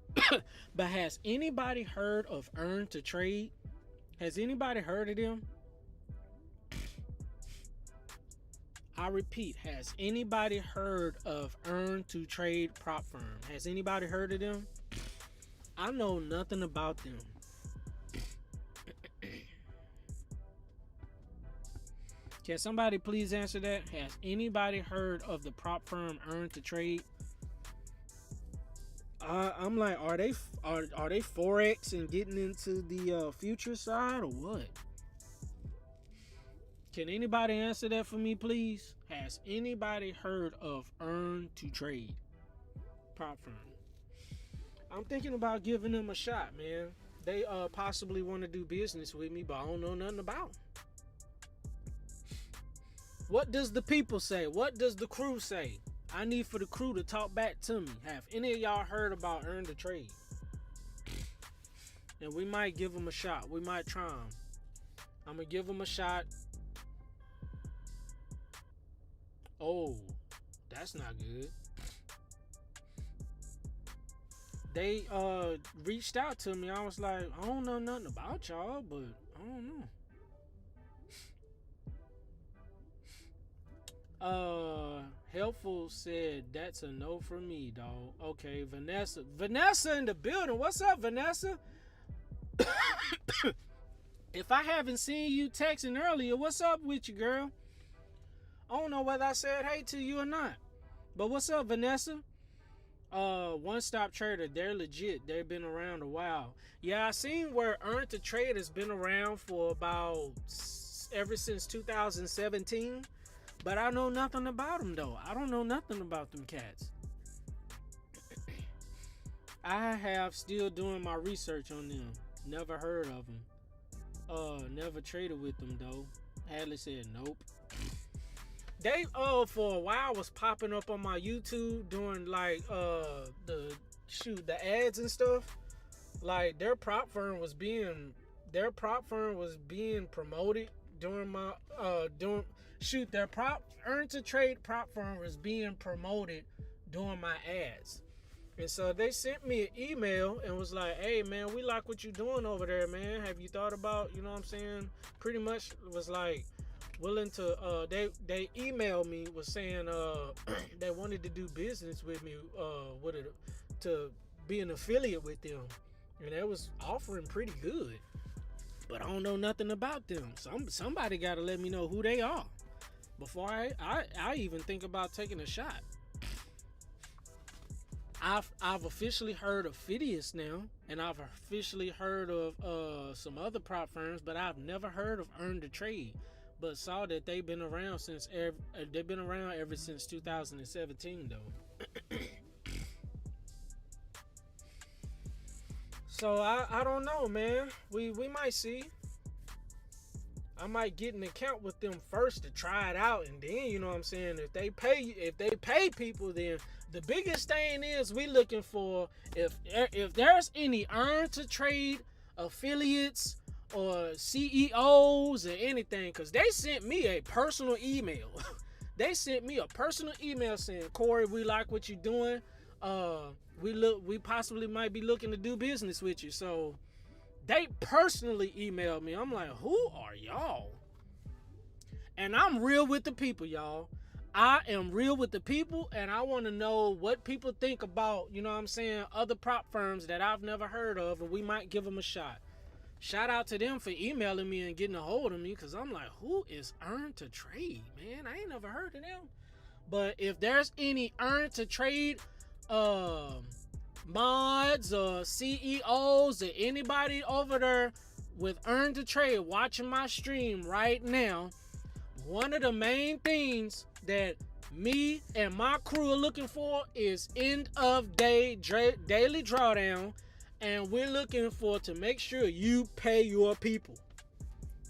But has anybody heard of Earn to Trade? Has anybody heard of them? I repeat, has anybody heard of Earn to Trade prop firm? Has anybody heard of them? I know nothing about them. Can somebody please answer that? Has anybody heard of the prop firm Earn to Trade? I'm like, are they forex and getting into the future side or what? Can anybody answer that for me, please? Has anybody heard of Earn to Trade prop firm? I'm thinking about giving them a shot, man. They possibly want to do business with me, but I don't know nothing about them. What does the people say? What does the crew say? I need for the crew to talk back to me. Have any of y'all heard about Earn to Trade? And we might give them a shot. We might try them. I'm going to give them a shot. Oh, that's not good. They reached out to me. I was like, I don't know nothing about y'all, but I don't know. Helpful said that's a no for me, dog. Okay, Vanessa in the building. What's up, Vanessa? If I haven't seen you texting earlier, what's up with you, girl? I don't know whether I said hey to you or not, But what's up, Vanessa? One Stop Trader, they're legit. They've been around a while. Yeah, I seen where Earn to Trade has been around for about ever since 2017. But I know nothing about them though. I don't know nothing about them cats. I have still doing my research on them. Never heard of them. Never traded with them though. Hadley said nope. They for a while was popping up on my YouTube doing like the ads and stuff. Like their prop firm was being promoted during my their Earn to Trade prop firm was being promoted during my ads. And so they sent me an email and was like, hey man, we like what you doing over there, man. Have you thought about, you know what I'm saying? Pretty much was like willing to they emailed me was saying they wanted to do business with me to be an affiliate with them. And they was offering pretty good. But I don't know nothing about them. Somebody gotta let me know who they are before I even think about taking a shot. I've officially heard of Phidias now, and I've officially heard of some other prop firms, but I've never heard of Earn to Trade. But saw that they've been around ever since 2017 though. So I don't know, man. We might see. I might get an account with them first to try it out, and then you know what I'm saying. If they pay people, then the biggest thing is we looking for if there's any Earn to Trade affiliates or CEOs or anything, because they sent me a personal email. They sent me a personal email saying, Corey, we like what you're doing. We possibly might be looking to do business with you. So they personally emailed me. I'm like, who are y'all? And I'm real with the people, y'all. I am real with the people, and I want to know what people think about, you know what I'm saying, other prop firms that I've never heard of, and we might give them a shot. Shout out to them for emailing me and getting a hold of me, because I'm like, who is Earn to Trade, man? I ain't never heard of them. But if there's any Earn to Trade mods or CEOs or anybody over there with Earn to Trade watching my stream right now, one of the main things that me and my crew are looking for is end of day daily drawdown, and we're looking for to make sure you pay your people.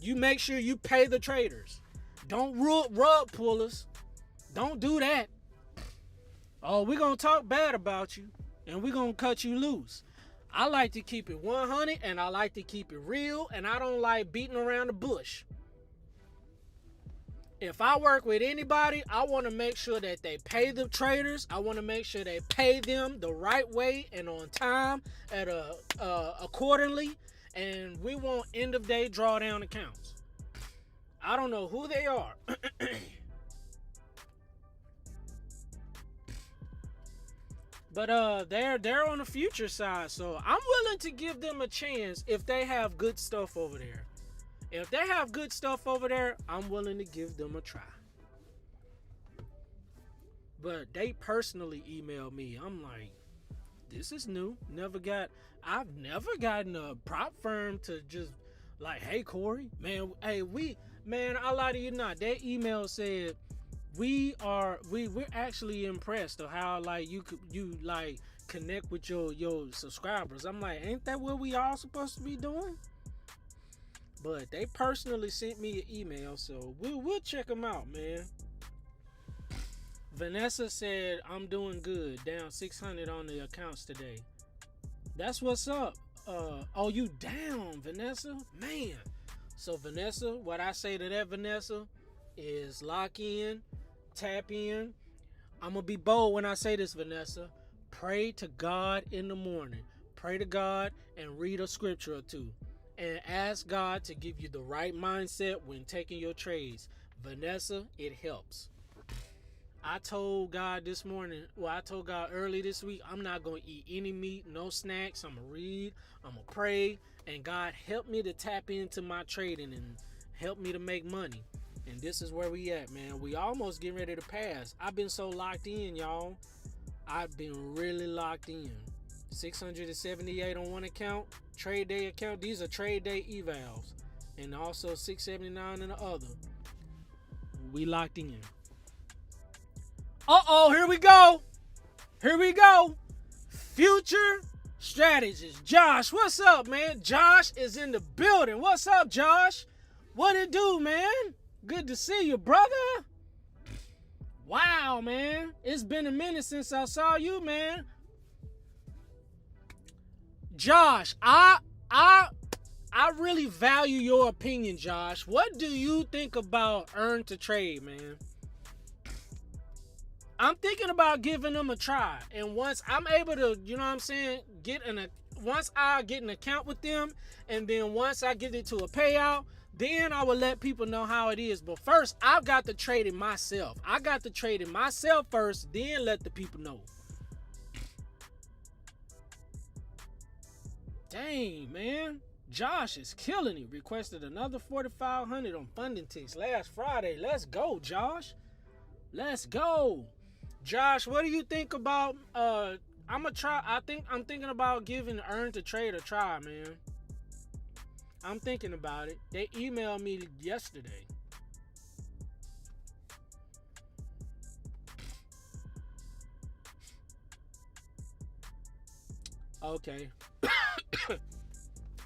You make sure you pay the traders. Don't rug pullers. Don't do that. Oh, we're gonna talk bad about you and we're gonna cut you loose. I like to keep it 100 and I like to keep it real, and I don't like beating around the bush. If I work with anybody, I want to make sure that they pay the traders. I want to make sure they pay them the right way and on time at accordingly. And we want end of day drawdown accounts. I don't know who they are. But they're on the future side, so I'm willing to give them a chance if they have good stuff over there. If they have good stuff over there, I'm willing to give them a try. But they personally emailed me. I'm like, this is new. I've never gotten a prop firm to just like, hey Corey, man, hey I lie to you not. That email said we're actually impressed of how like you like connect with your subscribers. I'm like, ain't that what we all supposed to be doing? But they personally sent me an email, so we'll check them out, man. Vanessa said, I'm doing good. Down 600 on the accounts today. That's what's up. Oh, you down, Vanessa? Man. So, Vanessa, what I say to that, Vanessa, is lock in, tap in. I'm going to be bold when I say this, Vanessa. Pray to God in the morning. Pray to God and read a scripture or two. And ask God to give you the right mindset when taking your trades. Vanessa, it helps. I told God early this week, I'm not going to eat any meat, no snacks. I'm going to read, I'm going to pray, and God help me to tap into my trading and help me to make money. And this is where we at, man. We almost getting ready to pass. I've been so locked in, y'all. I've been really locked in. 678 on one account, trade day account. These are trade day evals. And also 679 in the other. We locked in. Uh-oh, here we go. Here we go. Future strategist. Josh, what's up, man? Josh is in the building. What's up, Josh? What it do, man? Good to see you, brother. Wow, man. It's been a minute since I saw you, man. Josh, I really value your opinion, Josh. What do you think about earn to trade, man? I'm thinking about giving them a try. And once I'm able to, you know what I'm saying, once I get an account with them, and then once I get it to a payout, then I will let people know how it is. But first, I've got to trade it myself. I got to trade it myself first, then let the people know. Dang, man. Josh is killing it. Requested another 4,500 on funding ticks last Friday. Let's go, Josh. Let's go. Josh, what do you think about I'm thinking about giving earn to trade a try, man. I'm thinking about it. They emailed me yesterday. Okay.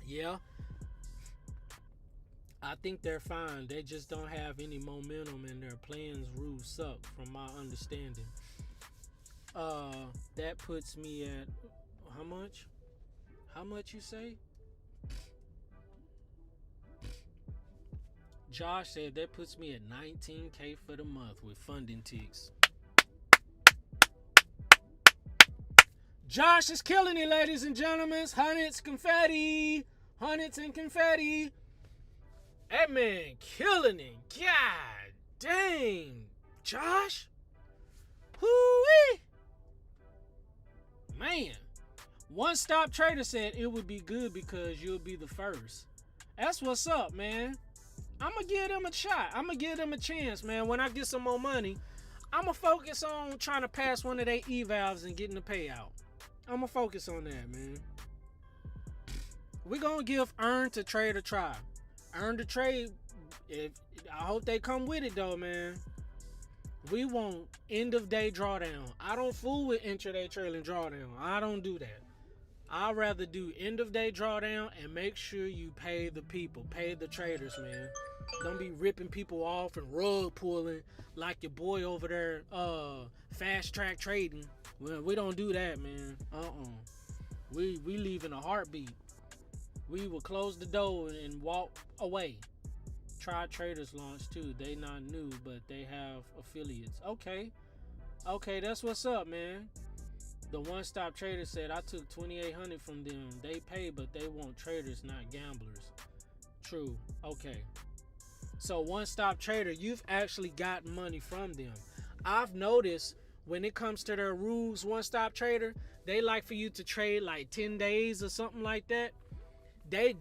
Yeah. I think they're fine. They just don't have any momentum and their plans rules suck from my understanding. That puts me at how much? How much you say? Josh said that puts me at 19K for the month with funding ticks. Josh is killing it, ladies and gentlemen. Hundreds confetti. Hundreds and confetti. That man killing it. God dang. Josh. Hoo-wee. Man. One Stop Trader said it would be good because you'll be the first. That's what's up, man. I'm going to give them a shot. I'm going to give them a chance, man. When I get some more money, I'm going to focus on trying to pass one of their evals and getting the payout. I'm going to focus on that, man. We're going to give earn to trade a try. Earn to trade, I hope they come with it, though, man. We want end of day drawdown. I don't fool with intraday trailing drawdown. I don't do that. I'd rather do end of day drawdown and make sure you pay the people, pay the traders, man. Don't be ripping people off and rug pulling like your boy over there, fast track trading. Well, we don't do that, man. We leave in a heartbeat. We will close the door and walk away. Try Traders launch too. They not new, but they have affiliates. Okay, that's what's up, man. The One Stop Trader said I took 2,800 from them. They pay, but they want traders, not gamblers. True. Okay. So One Stop Trader, you've actually gotten money from them. I've noticed when it comes to their rules, One Stop Trader, they like for you to trade like 10 days or something like that. They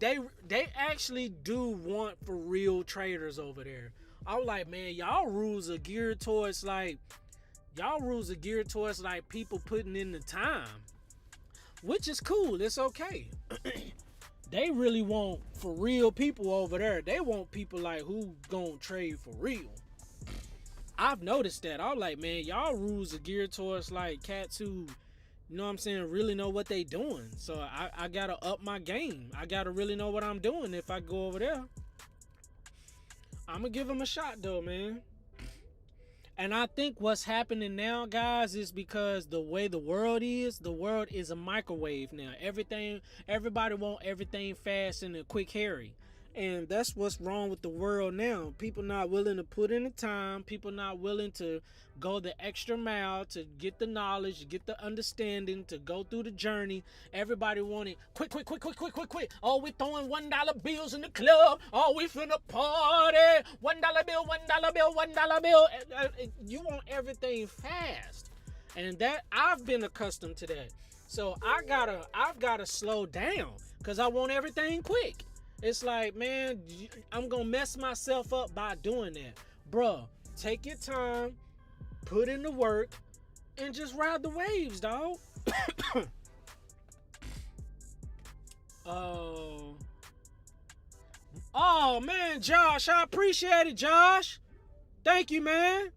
actually do want for real traders over there. I'm like, man, y'all rules are geared towards like people putting in the time, which is cool. It's okay. They really want for real people over there. They want people like who gonna trade for real. I've noticed that. I'm like, man, y'all rules are geared towards like cats who, you know what I'm saying, really know what they doing. So I gotta up my game. I gotta really know what I'm doing if I go over there. I'm gonna give them a shot though, man. And I think what's happening now, guys, is because the way the world is a microwave now. Everybody want everything fast and quick hairy. And that's what's wrong with the world now. People not willing to put in the time. People not willing to go the extra mile to get the knowledge, get the understanding, to go through the journey. Everybody wanting quick. Oh, we throwing $1 bills in the club. Oh, we finna party. $1 bill, $1 bill, $1 bill. You want everything fast. And that I've been accustomed to that. So I've gotta slow down because I want everything quick. It's like, man, I'm gonna mess myself up by doing that. Bruh, take your time, put in the work, and just ride the waves, dog. Oh, oh man, Josh, I appreciate it, Josh. Thank you, man,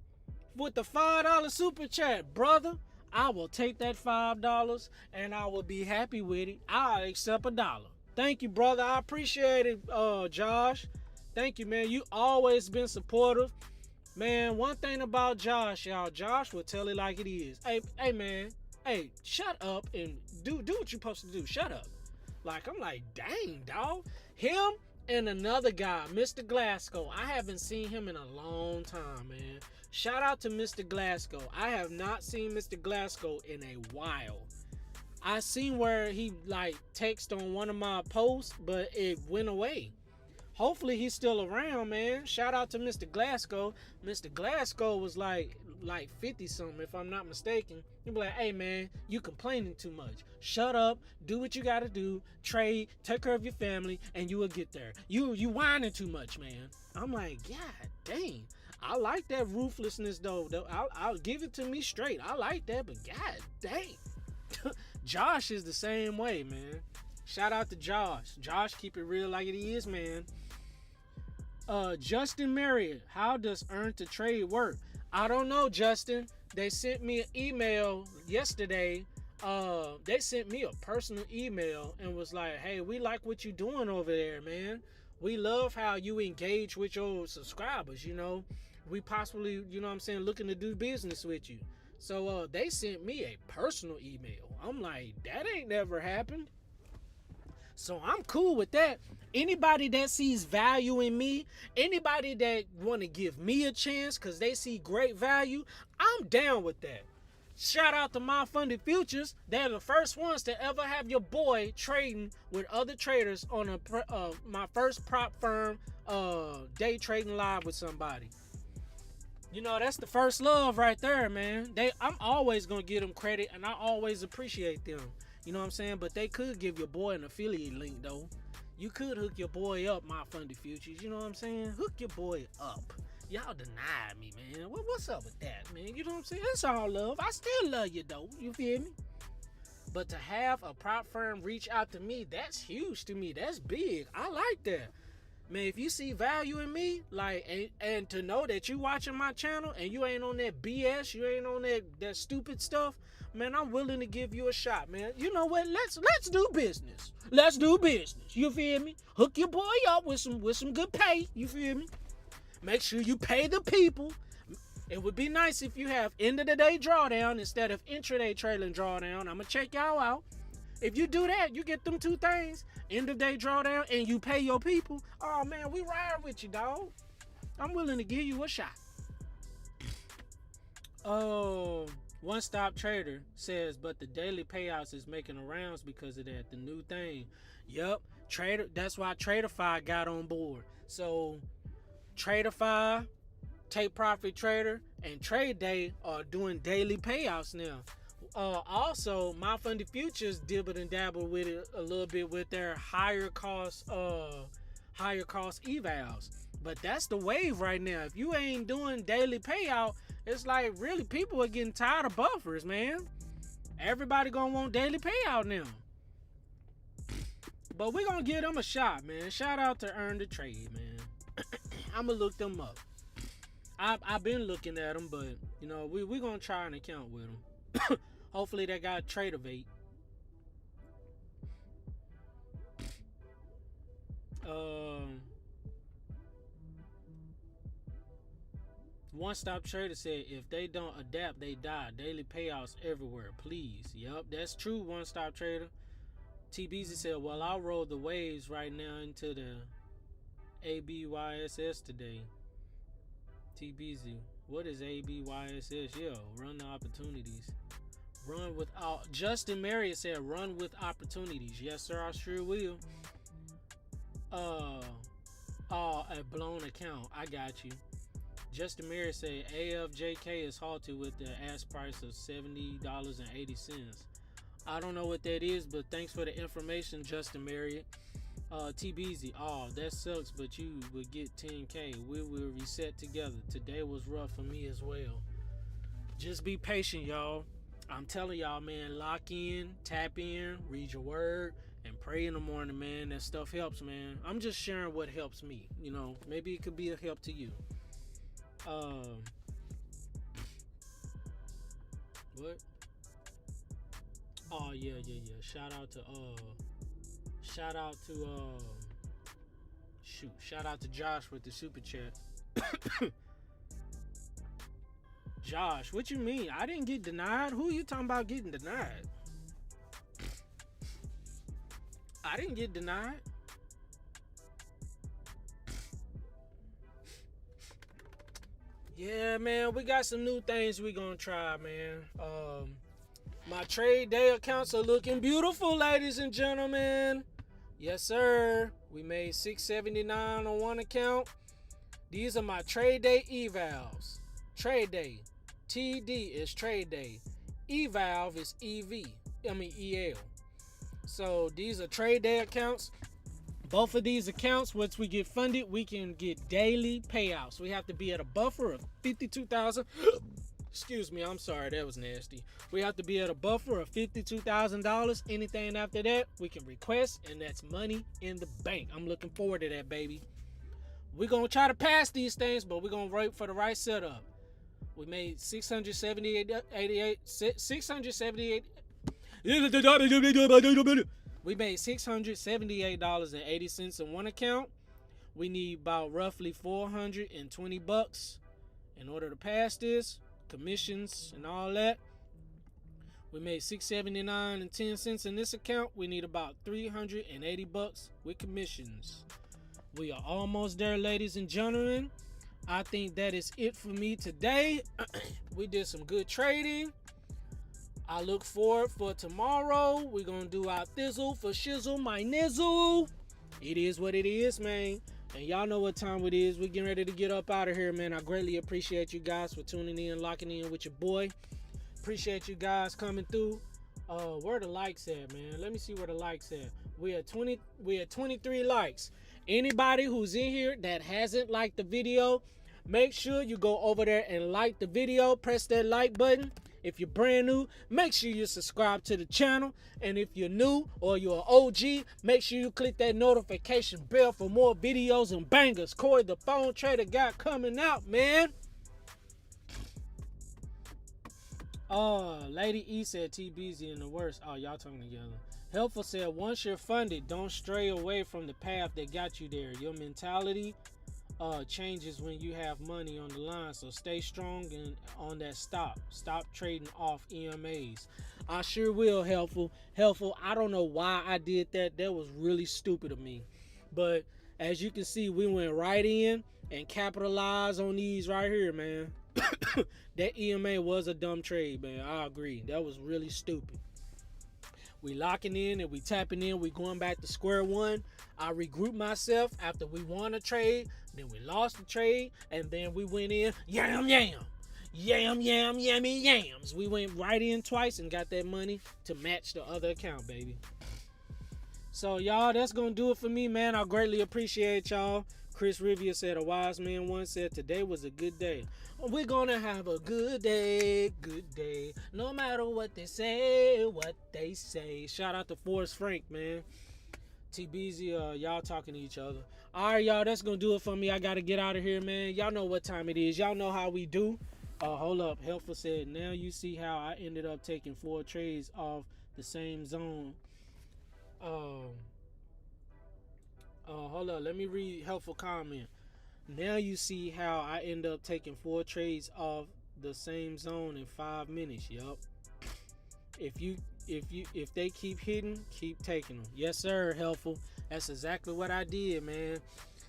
with the $5 super chat, brother. I will take that $5 and I will be happy with it. I'll accept $1. Thank you, brother. I appreciate it, Josh. Thank you, man. You always been supportive. Man, one thing about Josh, y'all, Josh will tell it like it is. Hey, man. Hey, shut up and do what you're supposed to do. Shut up. Like, I'm like, dang, dog. Him and another guy, Mr. Glasgow. I haven't seen him in a long time, man. Shout out to Mr. Glasgow. I have not seen Mr. Glasgow in a while. I seen where he like texted on one of my posts, but it went away. Hopefully he's still around, man. Shout out to Mr. Glasgow. Mr. Glasgow was like 50 something, if I'm not mistaken. He'd be like, hey man, you complaining too much. Shut up, do what you gotta do, trade, take care of your family, and you will get there. You whining too much, man. I'm like, God dang. I like that ruthlessness though. I'll give it to me straight. I like that, but God dang. Josh is the same way, man. Shout out to Josh. Josh, keep it real like it is, man. Justin Marriott, how does earn to trade work? I don't know, Justin. They sent me an email yesterday. They sent me a personal email and was like, hey, we like what you doing over there, man. We love how you engage with your subscribers, you know. We possibly, you know what I'm saying, looking to do business with you. So they sent me a personal email. I'm like, that ain't never happened. So I'm cool with that. Anybody that sees value in me, anybody that want to give me a chance because they see great value, I'm down with that. Shout out to My Funded Futures. They're the first ones to ever have your boy trading with other traders on my first prop firm day trading live with somebody. You know, that's the first love right there, man. I'm always going to give them credit, and I always appreciate them. You know what I'm saying? But they could give your boy an affiliate link, though. You could hook your boy up, My Funded Futures. You know what I'm saying? Hook your boy up. Y'all denied me, man. What's up with that, man? You know what I'm saying? It's all love. I still love you, though. You feel me? But to have a prop firm reach out to me, that's huge to me. That's big. I like that. Man, if you see value in me, like, and to know that you watching my channel and you ain't on that BS, you ain't on that stupid stuff, man, I'm willing to give you a shot, man. You know what? Let's do business. Let's do business. You feel me? Hook your boy up with some good pay. You feel me? Make sure you pay the people. It would be nice if you have end of the day drawdown instead of intraday trailing drawdown. I'm gonna check y'all out. If you do that, you get them two things. End of day drawdown and you pay your people. Oh man, we ride with you, dog. I'm willing to give you a shot. Oh, One Stop Trader says, but the daily payouts is making the rounds because of that. The new thing. Yep. Trader. That's why Traderfy got on board. So Traderfy, Take Profit Trader, and Trade Day are doing daily payouts now. Also, My Funded Futures dibbled and dabbled with it a little bit with their higher cost evals. But that's the wave right now. If you ain't doing daily payout, it's like really people are getting tired of buffers, man. Everybody gonna want daily payout now. But we gonna give them a shot, man. Shout out to Earn the Trade, man. I'ma look them up. I've been looking at them, but you know we gonna try an account with them. Hopefully they got Tradeday. One Stop Trader said if they don't adapt, they die. Daily payouts everywhere, please. Yup, that's true, One Stop Trader. TBZ said, well, I'll roll the waves right now into the ABYSS today. TBZ, what is ABYSS? Yo, run the opportunities. Run with Justin Marriott said run with opportunities. Yes, sir, I sure will. A blown account. I got you. Justin Marriott said AFJK is halted with the ask price of $70.80. I don't know what that is, but thanks for the information, Justin Marriott. TBZ. Oh, that sucks, but you would get 10K. We will reset together. Today was rough for me as well. Just be patient, y'all. I'm telling y'all, man, lock in, tap in, read your word, and pray in the morning, man. That stuff helps, man. I'm just sharing what helps me. You know, maybe it could be a help to you. What? Oh yeah. Shout out to shout out to Josh with the super chat. Josh, what you mean? I didn't get denied. Who you talking about getting denied? I didn't get denied. Yeah, man, we got some new things we gonna try, man. My trade day accounts are looking beautiful, ladies and gentlemen. Yes, sir. We made $679 on one account. These are my trade day evals. Trade day. TD is trade day. Eval is EL. So these are trade day accounts. Both of these accounts, once we get funded, we can get daily payouts. We have to be at a buffer of 52,000. Excuse me, I'm sorry, that was nasty. We have to be at a buffer of $52,000. Anything after that, we can request, and that's money in the bank. I'm looking forward to that, baby. We're going to try to pass these things, but we're going to wait for the right setup. We made $678. We made $678.80 in one account. We need about roughly $420 in order to pass this. Commissions and all that. We made $679.10 in this account. We need about $380 with commissions. We are almost there, ladies and gentlemen. I think that is it for me today. We did some good trading. I look forward for tomorrow. We're going to do our thizzle for shizzle, my nizzle. It is what it is, man. And y'all know what time it is. We're getting ready to get up out of here, man. I greatly appreciate you guys for tuning in, locking in with your boy. Appreciate you guys coming through. Where the likes at, man? Let me see where the likes at. We at 23 likes. Anybody who's in here that hasn't liked the video, make sure you go over there and like the video. Press that like button. If you're brand new, make sure you subscribe to the channel. And if you're new or you're an OG, make sure you click that notification bell for more videos and bangers. Corey the Phone Trader got coming out, man. Lady E said TBZ in the worst. Oh, y'all talking together. Helpful said, once you're funded, don't stray away from the path that got you there. Your mentality changes when you have money on the line, so stay strong and on that stop trading off EMAs. I sure will. Helpful. I don't know why I did that. That was really stupid of me, but as you can see, we went right in and capitalized on these right here, man. That EMA was a dumb trade, man. I agree, that was really stupid. We locking in and we tapping in. We going back to square one. I regrouped myself after we won a trade. Then we lost the trade. And then we went in. Yams. We went right in twice and got that money to match the other account, baby. So, y'all, that's going to do it for me, man. I greatly appreciate y'all. Chris Rivia said, a wise man once said, today was a good day. We're going to have a good day. No matter what they say. Shout out to Forrest Frank, man. TBZ, y'all talking to each other. All right, y'all, that's going to do it for me. I got to get out of here, man. Y'all know what time it is. Y'all know how we do. Hold up. Helpful said, now you see how I ended up taking 4 trades off the same zone. Hold up, let me read helpful comment. Now you see how I end up taking 4 trades off the same zone in 5 minutes. Yup. If they keep hitting, keep taking them. Yes, sir, helpful. That's exactly what I did, man.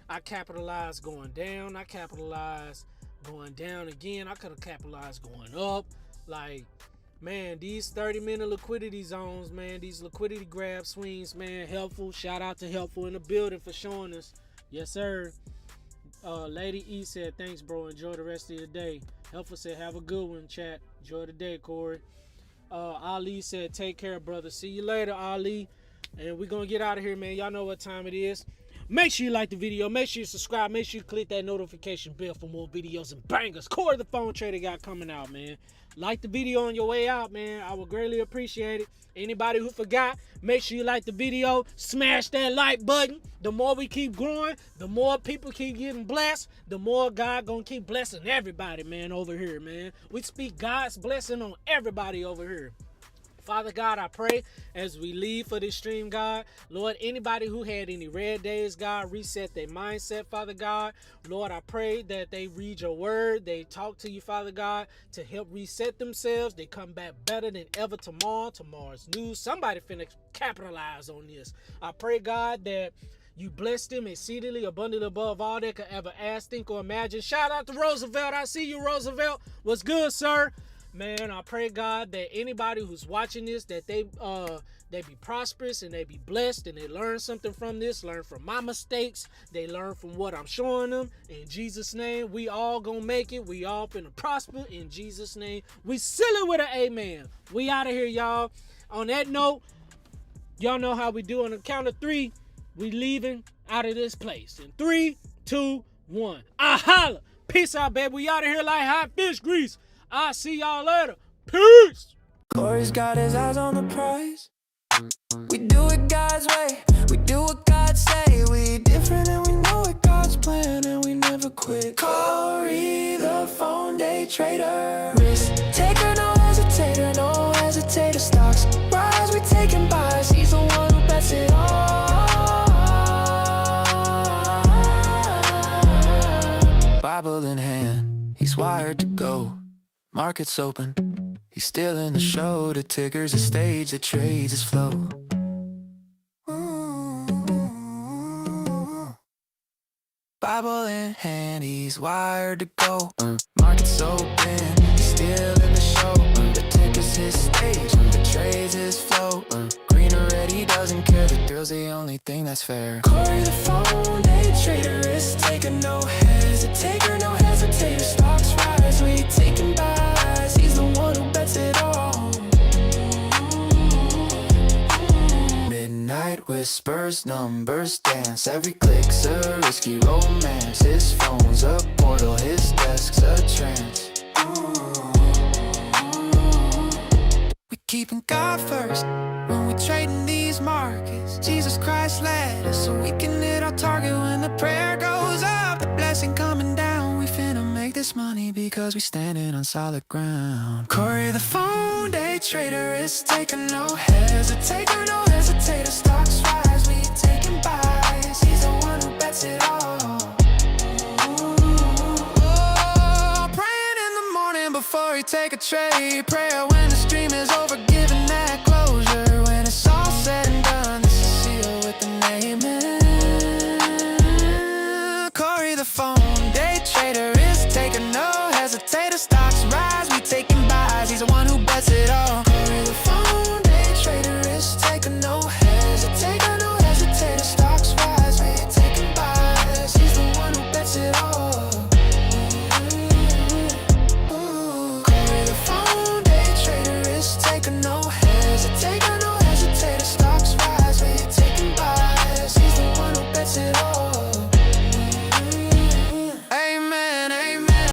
I capitalized going down. I capitalized going down again. I could have capitalized going up. Like, man, these 30-minute liquidity zones, man, these liquidity grab swings, man, helpful. Shout out to Helpful in the building for showing us. Yes, sir. Lady E said, thanks, bro. Enjoy the rest of your day. Helpful said, have a good one, chat. Enjoy the day, Corey. Ali said, take care, brother. See you later, Ali. And we're gonna get out of here, man. Y'all know what time it is. Make sure you like the video. Make sure you subscribe. Make sure you click that notification bell for more videos and bangers. Corey the Phone Trader got coming out, man. Like the video on your way out, man. I would greatly appreciate it. Anybody who forgot, make sure you like the video. Smash that like button. The more we keep growing, the more people keep getting blessed, the more God gonna keep blessing everybody, man, over here, man. We speak God's blessing on everybody over here. Father God, I pray as we leave for this stream, God, Lord, anybody who had any red days, God, reset their mindset, Father God. Lord, I pray that they read your word, they talk to you, Father God, to help reset themselves. They come back better than ever tomorrow. Tomorrow's news. Somebody finna capitalize on this. I pray, God, that you bless them exceedingly, abundantly above all they could ever ask, think, or imagine. Shout out to Roosevelt. I see you, Roosevelt. What's good, sir? Man, I pray, God, that anybody who's watching this, that they be prosperous and they be blessed and they learn something from this, learn from my mistakes, they learn from what I'm showing them. In Jesus' name, we all gonna make it. We all finna prosper. In Jesus' name, we seal it with an amen. We out of here, y'all. On that note, y'all know how we do. On the count of 3, we leaving out of this place. In 3, 2, 1. I holla. Peace out, baby. We out of here like hot fish grease. I'll see y'all later. Peace. Corey's got his eyes on the prize. We do it God's way. We do what God say. We different and we know it God's plan, and we never quit. Corey the Phone Day Trader. Risk taker, no hesitator, no hesitator. Stocks rise, we taking buys. He's the one who bets it all. Bible in hand, he's wired to go. Market's open, he's still in the show. The ticker's a stage, the trades is flow. Bible in hand, he's wired to go. Market's open, he's still in the show. The ticker's his stage, the trades his flow. Green or red, he doesn't care. The thrill's the only thing that's fair. Corey the Phone Day Trader is taking no hesitator, no hesitator. Stocks rise, we taking buys. He's the one who bets it all. Midnight whispers, numbers dance. Every click's a risky romance. His phone's a portal, his desk's a trance. We keeping God first when we trading these markets. Jesus Christ led us so we can hit our target. When the prayer goes up, the blessing coming down. We finna make this money because we standing on solid ground. Corey the Phone Day Trader is taking no hesitator, no hesitator. Stocks rise, we taking buys. He's the one who bets it all. Oh, praying in the morning before he take a trade. Prayer when